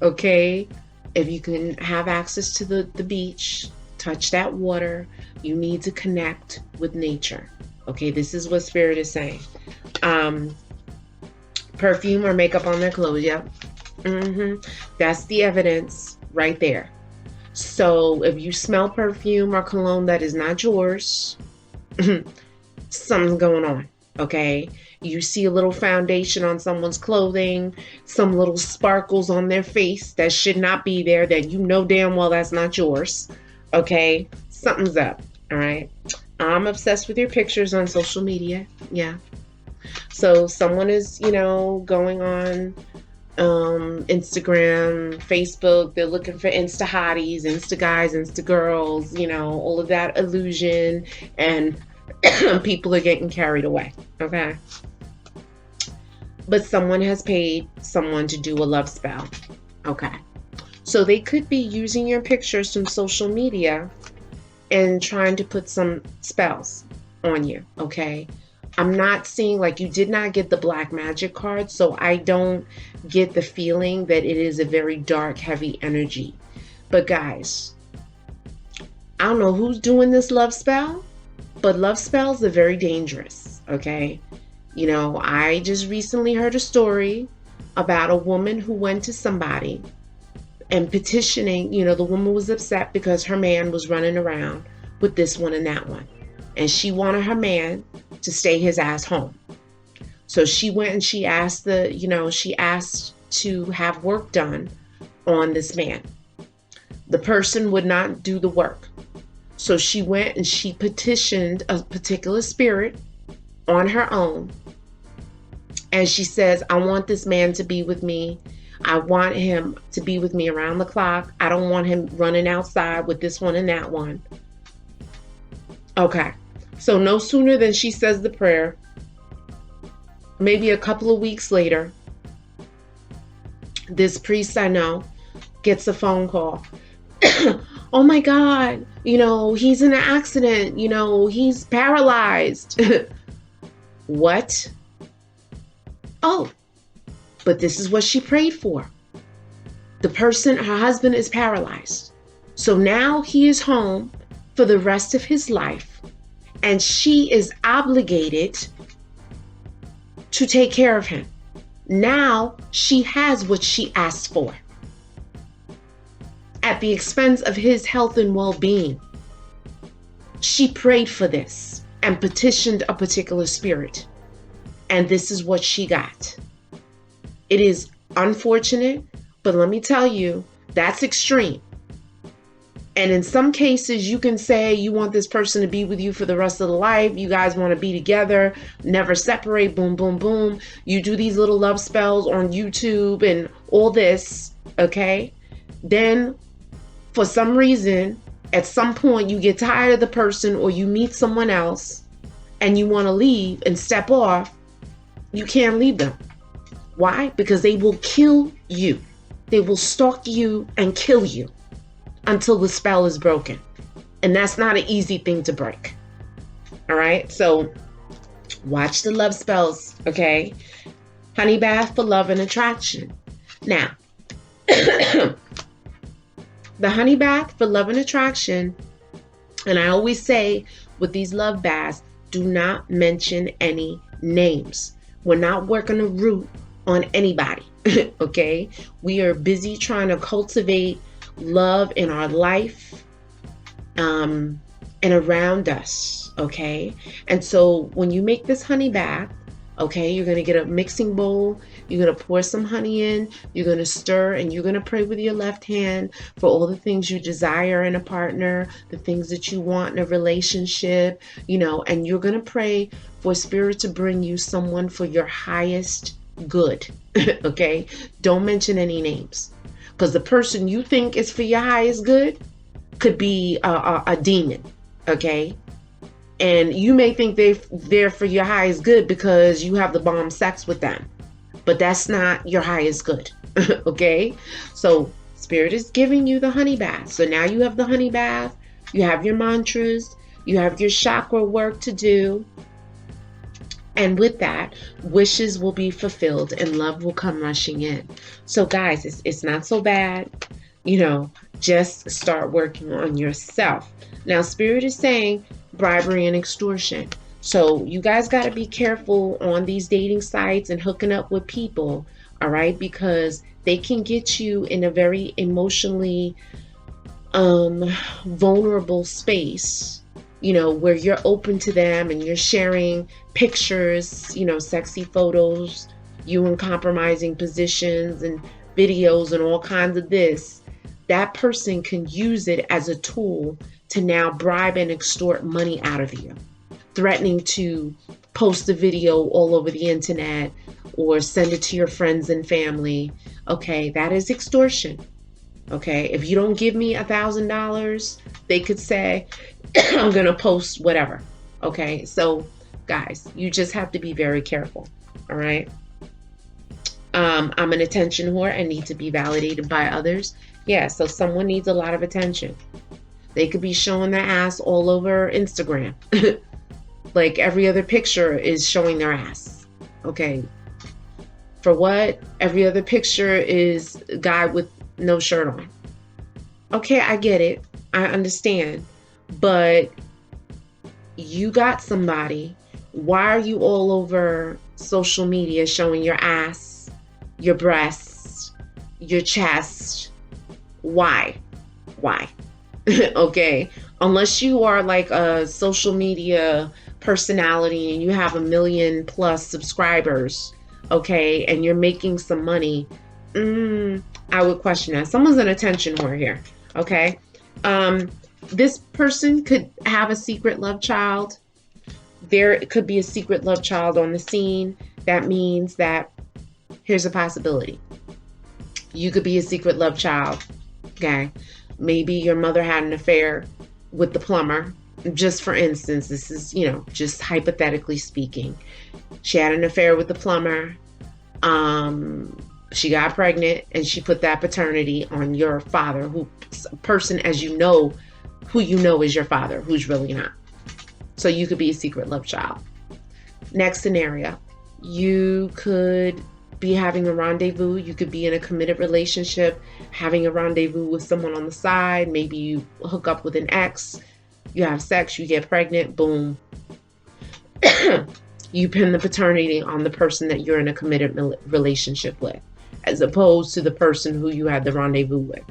Okay, if you can have access to the beach, touch that water. You need to connect with nature. Okay, this is what Spirit is saying. Perfume or makeup on their clothes. Yep. That's the evidence right there. So if you smell perfume or cologne that is not yours, something's going on. Okay, you see a little foundation on someone's clothing, some little sparkles on their face that should not be there, that you know damn well that's not yours. Okay, something's up. All right, I'm obsessed with your pictures on social media. Yeah, so someone is, going on Instagram, Facebook, they're looking for Insta hotties, Insta guys, Insta girls, all of that illusion, and people are getting carried away. Okay, but someone has paid someone to do a love spell. Okay, so they could be using your pictures from social media and trying to put some spells on you. Okay, I'm not seeing, like, you did not get the black magic card, so I don't get the feeling that it is a very dark, heavy energy. But guys, I don't know who's doing this love spell, But love spells are very dangerous, okay? You know, I just recently heard a story about a woman who went to somebody and petitioning. You know, the woman was upset because her man was running around with this one and that one. And she wanted her man to stay his ass home. So she went and she asked she asked to have work done on this man. The person would not do the work. So she went and she petitioned a particular spirit on her own. And she says, I want this man to be with me. I want him to be with me around the clock. I don't want him running outside with this one and that one. Okay. So no sooner than she says the prayer, maybe a couple of weeks later, this priest I know gets a phone call. Oh my God, he's in an accident, he's paralyzed. What? Oh, but this is what she prayed for. The person, her husband, is paralyzed. So now he is home for the rest of his life, and she is obligated to take care of him. Now she has what she asked for at the expense of his health and well-being. She prayed for this and petitioned a particular spirit, and this is what she got. It is unfortunate, but let me tell you, that's extreme. And in some cases, you can say you want this person to be with you for the rest of the life. You guys want to be together, never separate, boom, boom, boom. You do these little love spells on YouTube and all this, okay? Then, for some reason, at some point, you get tired of the person or you meet someone else and you want to leave and step off. You can't leave them. Why? Because they will kill you. They will stalk you and kill you until the spell is broken. And that's not an easy thing to break. All right? So watch the love spells, okay? Honey bath for love and attraction. Now, the honey bath for love and attraction, and I always say with these love baths, do not mention any names. We're not working a root on anybody, okay? We are busy trying to cultivate love in our life and around us, okay? And so when you make this honey bath, okay, you're going to get a mixing bowl, you're going to pour some honey in, you're going to stir, and you're going to pray with your left hand for all the things you desire in a partner, the things that you want in a relationship, and you're going to pray for spirit to bring you someone for your highest good, okay? Don't mention any names, because the person you think is for your highest good could be a demon, okay? And you may think they're for your highest good because you have the bomb sex with them, but that's not your highest good, okay? So spirit is giving you the honey bath. So now you have the honey bath, you have your mantras, you have your chakra work to do. And with that, wishes will be fulfilled and love will come rushing in. So guys, it's not so bad. Just start working on yourself. Now, spirit is saying bribery and extortion. So you guys got to be careful on these dating sites and hooking up with people, all right? Because they can get you in a very emotionally vulnerable space, where you're open to them and you're sharing pictures, sexy photos, you in compromising positions and videos and all kinds of this. That person can use it as a tool to now bribe and extort money out of you, threatening to post a video all over the internet or send it to your friends and family. Okay, that is extortion. Okay, if you don't give me $1,000, they could say, I'm going to post whatever. Okay, so guys, you just have to be very careful. All right. I'm an attention whore and need to be validated by others. Yeah, so someone needs a lot of attention. They could be showing their ass all over Instagram. Like every other picture is showing their ass. Okay. For what? Every other picture is a guy with no shirt on. Okay, I get it. I understand. But, you got somebody. Why are you all over social media showing your ass, your breasts, your chest? Why? Why? Okay. Unless you are like a social media personality and you have 1 million+ subscribers, okay, and you're making some money, I would question that. Someone's an attention whore here, okay? This person could have a secret love child. There could be a secret love child on the scene. That means that here's a possibility. You could be a secret love child, okay? Maybe your mother had an affair with the plumber. Just for instance, this is, just hypothetically speaking. She had an affair with the plumber. She got pregnant and she put that paternity on your father, who person as you know, who you know is your father, who's really not. So you could be a secret love child. Next scenario, you could be having a rendezvous. You could be in a committed relationship, having a rendezvous with someone on the side. Maybe you hook up with an ex, you have sex, you get pregnant, boom. You pin the paternity on the person that you're in a committed relationship with, as opposed to the person who you had the rendezvous with.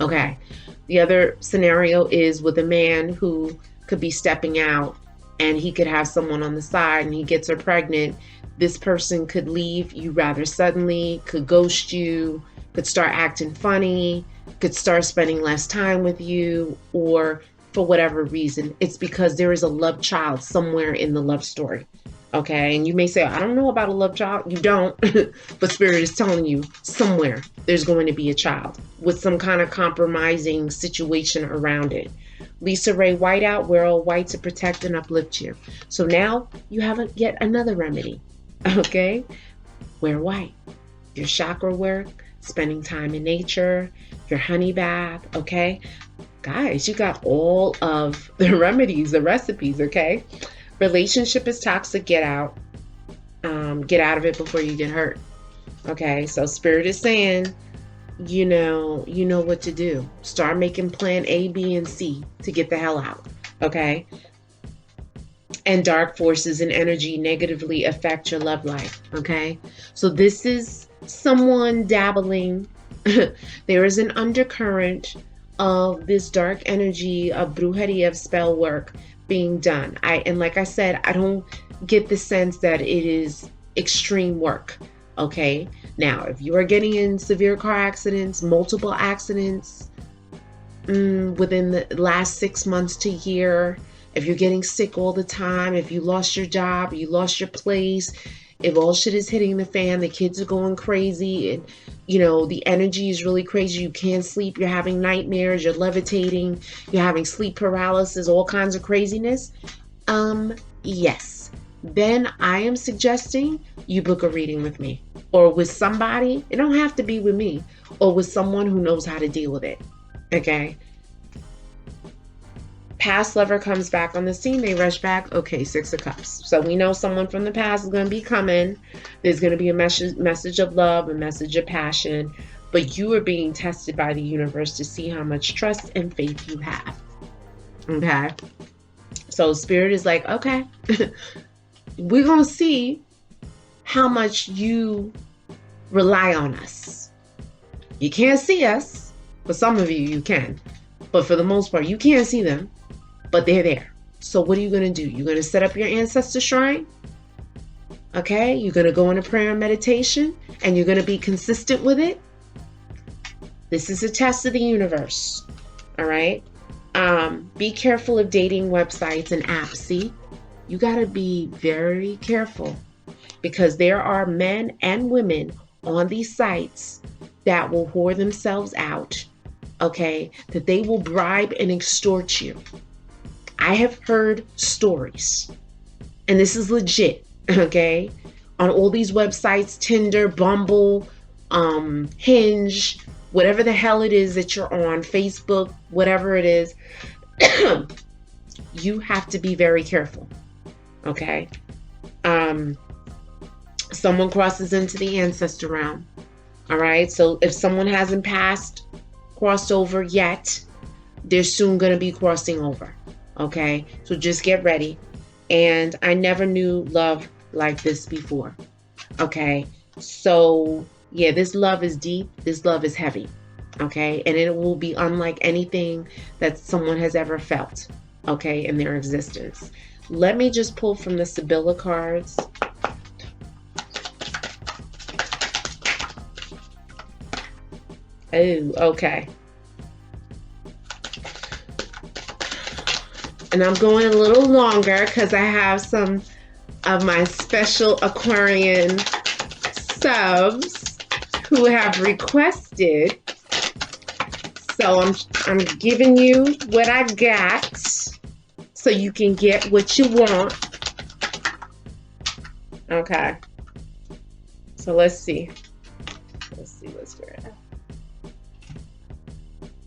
Okay. The other scenario is with a man who could be stepping out and he could have someone on the side and he gets her pregnant. This person could leave you rather suddenly, could ghost you, could start acting funny, could start spending less time with you, or for whatever reason. It's because there is a love child somewhere in the love story. Okay, and you may say, I don't know about a love child. You don't, but Spirit is telling you somewhere there's going to be a child with some kind of compromising situation around it. Lisa Ray Whiteout, wear all white to protect and uplift you. So now you have yet another remedy. Okay, wear white. Your chakra work, spending time in nature, your honey bath. Okay, guys, you got all of the remedies, the recipes. Okay. Relationship is toxic, get out. Get out of it before you get hurt. Okay, so Spirit is saying, you know what to do. Start making plan A, B, and C to get the hell out. Okay? And dark forces and energy negatively affect your love life. Okay? So this is someone dabbling. There is an undercurrent of this dark energy of brujeria, of spell work being done. And like I said, I don't get the sense that it is extreme work. Okay. Now, if you are getting in severe car accidents, multiple accidents within the last 6 months to year, if you're getting sick all the time, if you lost your job, you lost your place, if all shit is hitting the fan, the kids are going crazy, and the energy is really crazy, you can't sleep, you're having nightmares, you're levitating, you're having sleep paralysis, all kinds of craziness, yes, then I am suggesting you book a reading with me or with somebody. It don't have to be with me, or with someone who knows how to deal with it. Okay. Past lover comes back on the scene. They rush back. Okay, 6 of Cups. So we know someone from the past is going to be coming. There's going to be a message of love, a message of passion. But you are being tested by the universe to see how much trust and faith you have. Okay? So Spirit is like, okay, we're going to see how much you rely on us. You can't see us. For some of you can. But for the most part, you can't see them. But they're there. So what are you going to do? You're going to set up your ancestor shrine. Okay? You're going to go into prayer and meditation. And you're going to be consistent with it. This is a test of the universe. All right? Be careful of dating websites and apps. See? You got to be very careful. Because there are men and women on these sites that will whore themselves out. Okay? That they will bribe and extort you. I have heard stories, and this is legit, okay, on all these websites, Tinder, Bumble, Hinge, whatever the hell it is that you're on, Facebook, whatever it is, you have to be very careful, okay? Someone crosses into the ancestor realm, all right? So if someone hasn't crossed over yet, they're soon going to be crossing over. Okay, so just get ready. And I never knew love like this before. Okay, so yeah, this love is deep, this love is heavy. Okay, and it will be unlike anything that someone has ever felt, okay, in their existence. Let me just pull from the Sibylla cards. Oh, okay. And I'm going a little longer because I have some of my special Aquarian subs who have requested. So I'm giving you what I got so you can get what you want. Okay. So let's see. What's we're at.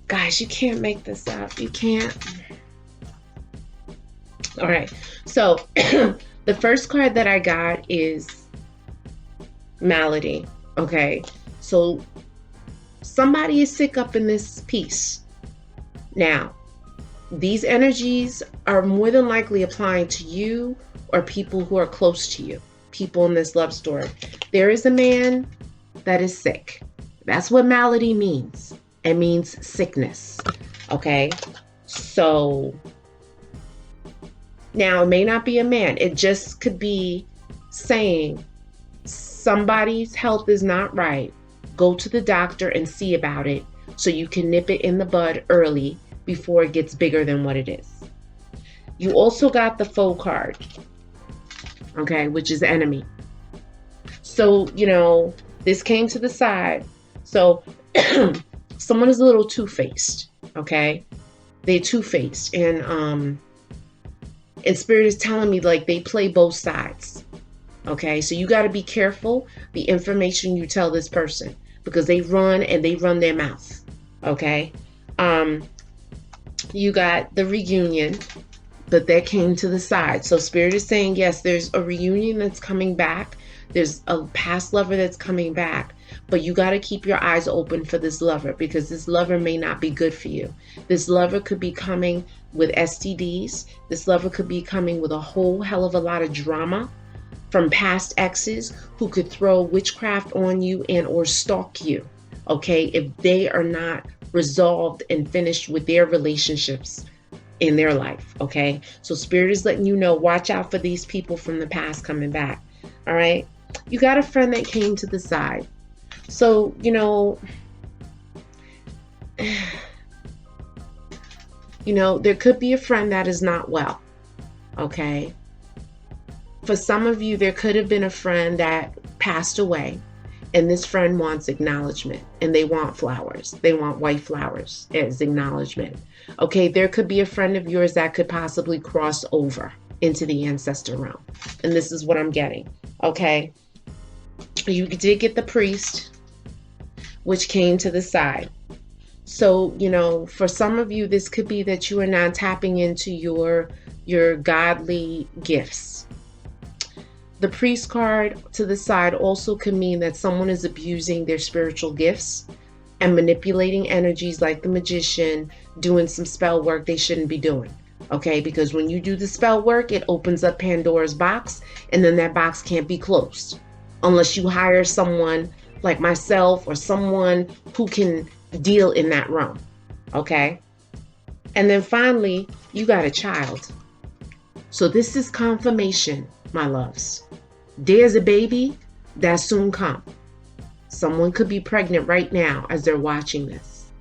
Guys, you can't make this up. You can't. All right. So the first card that I got is malady. Okay. So somebody is sick up in this piece. Now, these energies are more than likely applying to you or people who are close to you, people in this love story. There is a man that is sick. That's what malady means. It means sickness. Okay. So now it may not be a man. It just could be saying somebody's health is not right. Go to the doctor and see about it so you can nip it in the bud early before it gets bigger than what it is. You also got the foe card, okay, which is enemy. So, you know, this came to the side. So someone is a little two-faced, okay? They're two-faced. And Spirit is telling me like they play both sides. Okay, so you got to be careful the information you tell this person because they run their mouth. Okay, you got the reunion, but that came to the side. So Spirit is saying, yes, there's a reunion that's coming back. There's a past lover that's coming back, but you got to keep your eyes open for this lover because this lover may not be good for you. This lover could be coming with STDs. This lover could be coming with a whole hell of a lot of drama from past exes who could throw witchcraft on you and or stalk you, okay, if they are not resolved and finished with their relationships in their life, okay? So Spirit is letting you know, watch out for these people from the past coming back, all right? You got a friend that came to the side. So, you know, there could be a friend that is not well, okay? For some of you, there could have been a friend that passed away, and this friend wants acknowledgement, and they want flowers. They want white flowers as acknowledgement. Okay, there could be a friend of yours that could possibly cross over into the ancestor realm, and this is what I'm getting. Okay, you did get the priest, which came to the side. So, for some of you, this could be that you are not tapping into your godly gifts. The priest card to the side also could mean that someone is abusing their spiritual gifts and manipulating energies like the magician, doing some spell work they shouldn't be doing. Okay, because when you do the spell work, it opens up Pandora's box, and then that box can't be closed unless you hire someone like myself or someone who can deal in that realm. Okay, and then finally, you got a child. So this is confirmation, my loves. There's a baby that soon come. Someone could be pregnant right now as they're watching this.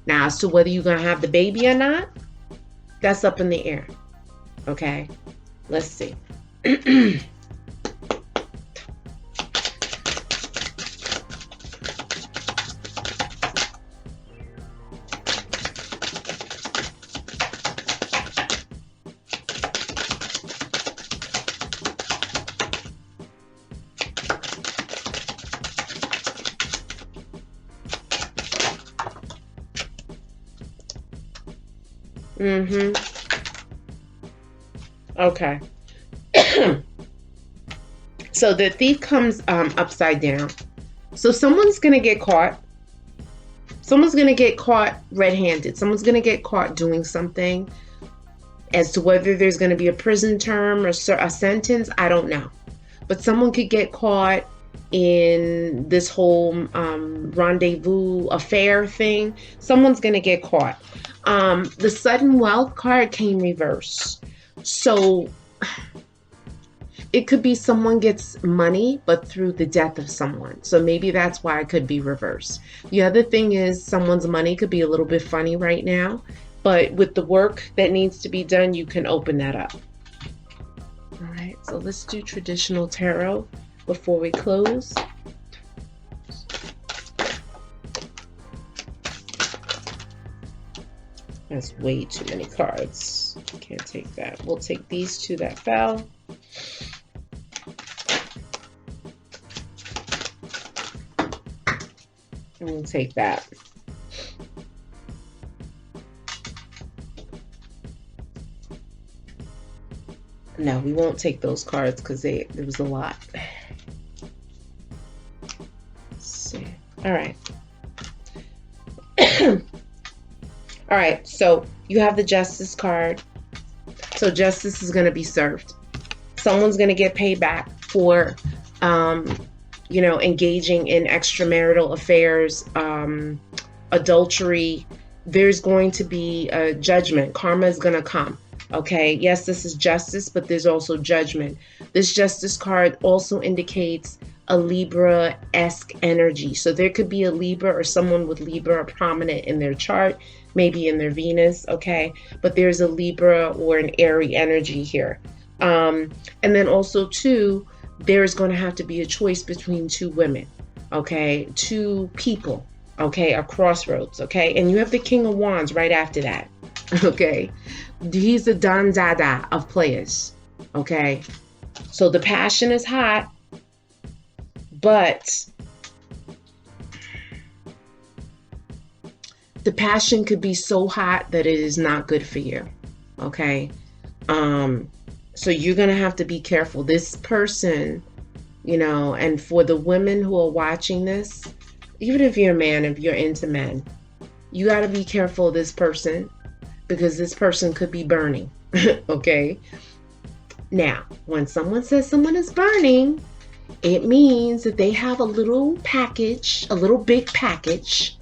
Now, as to whether you're going to have the baby or not, that's up in the air. Okay, let's see. Okay. So the thief comes upside down. So someone's going to get caught. Someone's going to get caught red-handed. Someone's going to get caught doing something. As to whether there's going to be a prison term or a sentence, I don't know. But someone could get caught in this whole rendezvous affair thing. Someone's going to get caught. The sudden wealth card came reverse. So it could be someone gets money, but through the death of someone. So maybe that's why it could be reversed. The other thing is someone's money could be a little bit funny right now, but with the work that needs to be done, you can open that up. All right, so let's do traditional tarot before we close. That's way too many cards. Can't take that. We'll take these two that fell. And we'll take that. No, we won't take those cards because there was a lot. Let's see. All right. All right, so you have the Justice card. So justice is going to be served. Someone's going to get paid back for, you know, engaging in extramarital affairs, adultery. There's going to be a judgment. Karma is going to come. Okay, yes, this is justice, but there's also judgment. This Justice card also indicates a Libra-esque energy. So there could be a Libra or someone with Libra prominent in their chart, maybe in their Venus, okay? But there's a Libra or an Aries energy here. And then also, too, there's going to have to be a choice between two women, okay? Two people, okay? A crossroads, okay? And you have the King of Wands right after that, okay? He's the Don Dada of players, okay? So the passion is hot, but the passion could be so hot that it is not good for you, okay? So you're going to have to be careful. This person, you know, and for the women who are watching this, even if you're a man, if you're into men, you got to be careful of this person because this person could be burning, okay? Now, when someone says someone is burning, it means that they have a little package, a little big package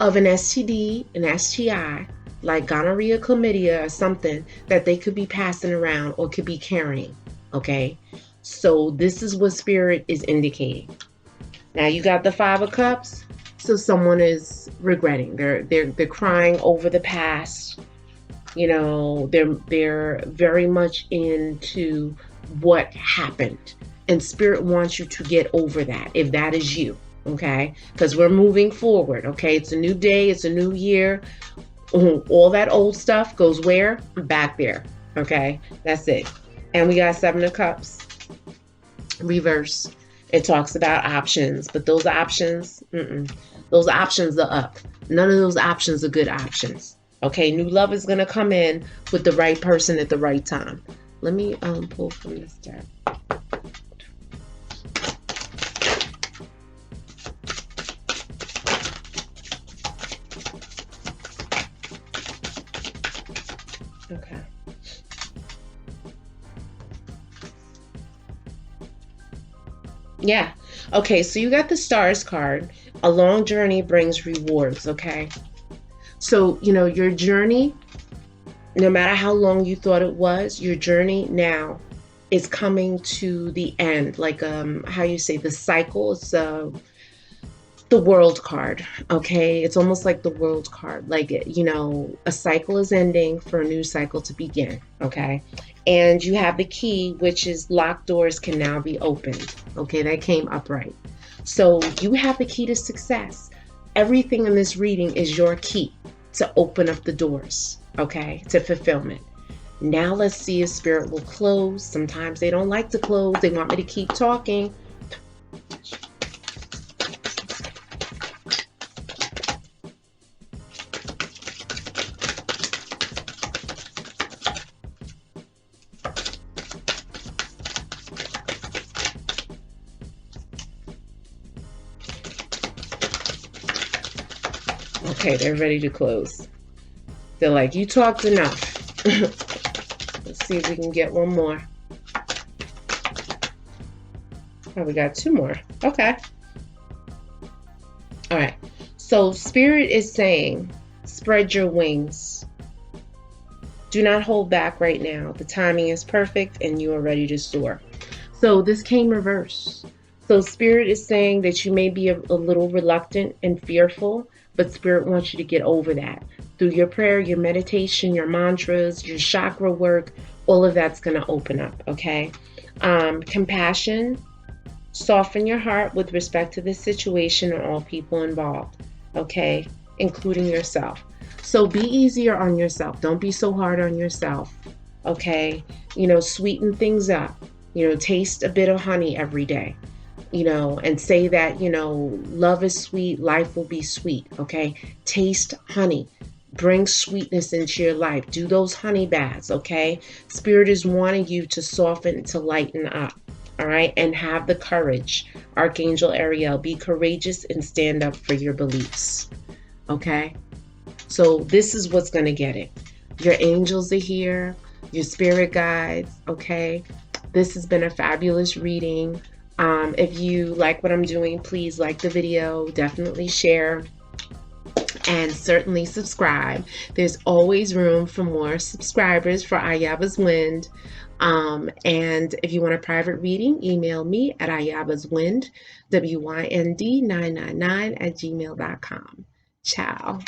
of an STD, an STI, like gonorrhea, chlamydia, or something that they could be passing around or could be carrying, okay? So this is what Spirit is indicating. Now you got the Five of Cups. So someone is regretting. They're crying over the past. You know, they're very much into what happened. And Spirit wants you to get over that, if that is you, okay? Because we're moving forward, okay? It's a new day. It's a new year. All that old stuff goes where? Back there, okay? That's it. And we got Seven of Cups. Reverse. It talks about options, but those options, those options are up. None of those options are good options. Okay, new love is going to come in with the right person at the right time. Let me pull from this deck. Okay. Yeah. Okay, so you got the Stars card. A long journey brings rewards, okay? So, you know, your journey, no matter how long you thought it was, your journey now is coming to the end. Like, how you say, the cycle. It's the World card, okay? It's almost like the World card. Like, you know, a cycle is ending for a new cycle to begin, okay? And you have the key, which is locked doors can now be opened. Okay, that came upright. So you have the key to success. Everything in this reading is your key to open up the doors, okay, to fulfillment. Now let's see if Spirit will close. Sometimes they don't like to close. They want me to keep talking. Okay, they're ready to close. They're like, you talked enough. Let's see if we can get one more. Oh, we got two more. Okay. All right. So Spirit is saying, spread your wings. Do not hold back right now. The timing is perfect and you are ready to soar. So this came reverse. So Spirit is saying that you may be a little reluctant and fearful, but Spirit wants you to get over that. Through your prayer, your meditation, your mantras, your chakra work, all of that's going to open up, okay? Compassion, soften your heart with respect to this situation and all people involved, okay? Including yourself. So be easier on yourself. Don't be so hard on yourself, okay? Sweeten things up. Taste a bit of honey every day, and say that, love is sweet, life will be sweet, okay? Taste honey. Bring sweetness into your life. Do those honey baths, okay? Spirit is wanting you to soften, to lighten up, all right? And have the courage. Archangel Ariel, be courageous and stand up for your beliefs, okay? So this is what's going to get it. Your angels are here, your spirit guides, okay? This has been a fabulous reading. If you like what I'm doing, please like the video, definitely share, and certainly subscribe. There's always room for more subscribers for Ayaba's Wind. And if you want a private reading, email me at ayabaswind, WYND999 @gmail.com. Ciao.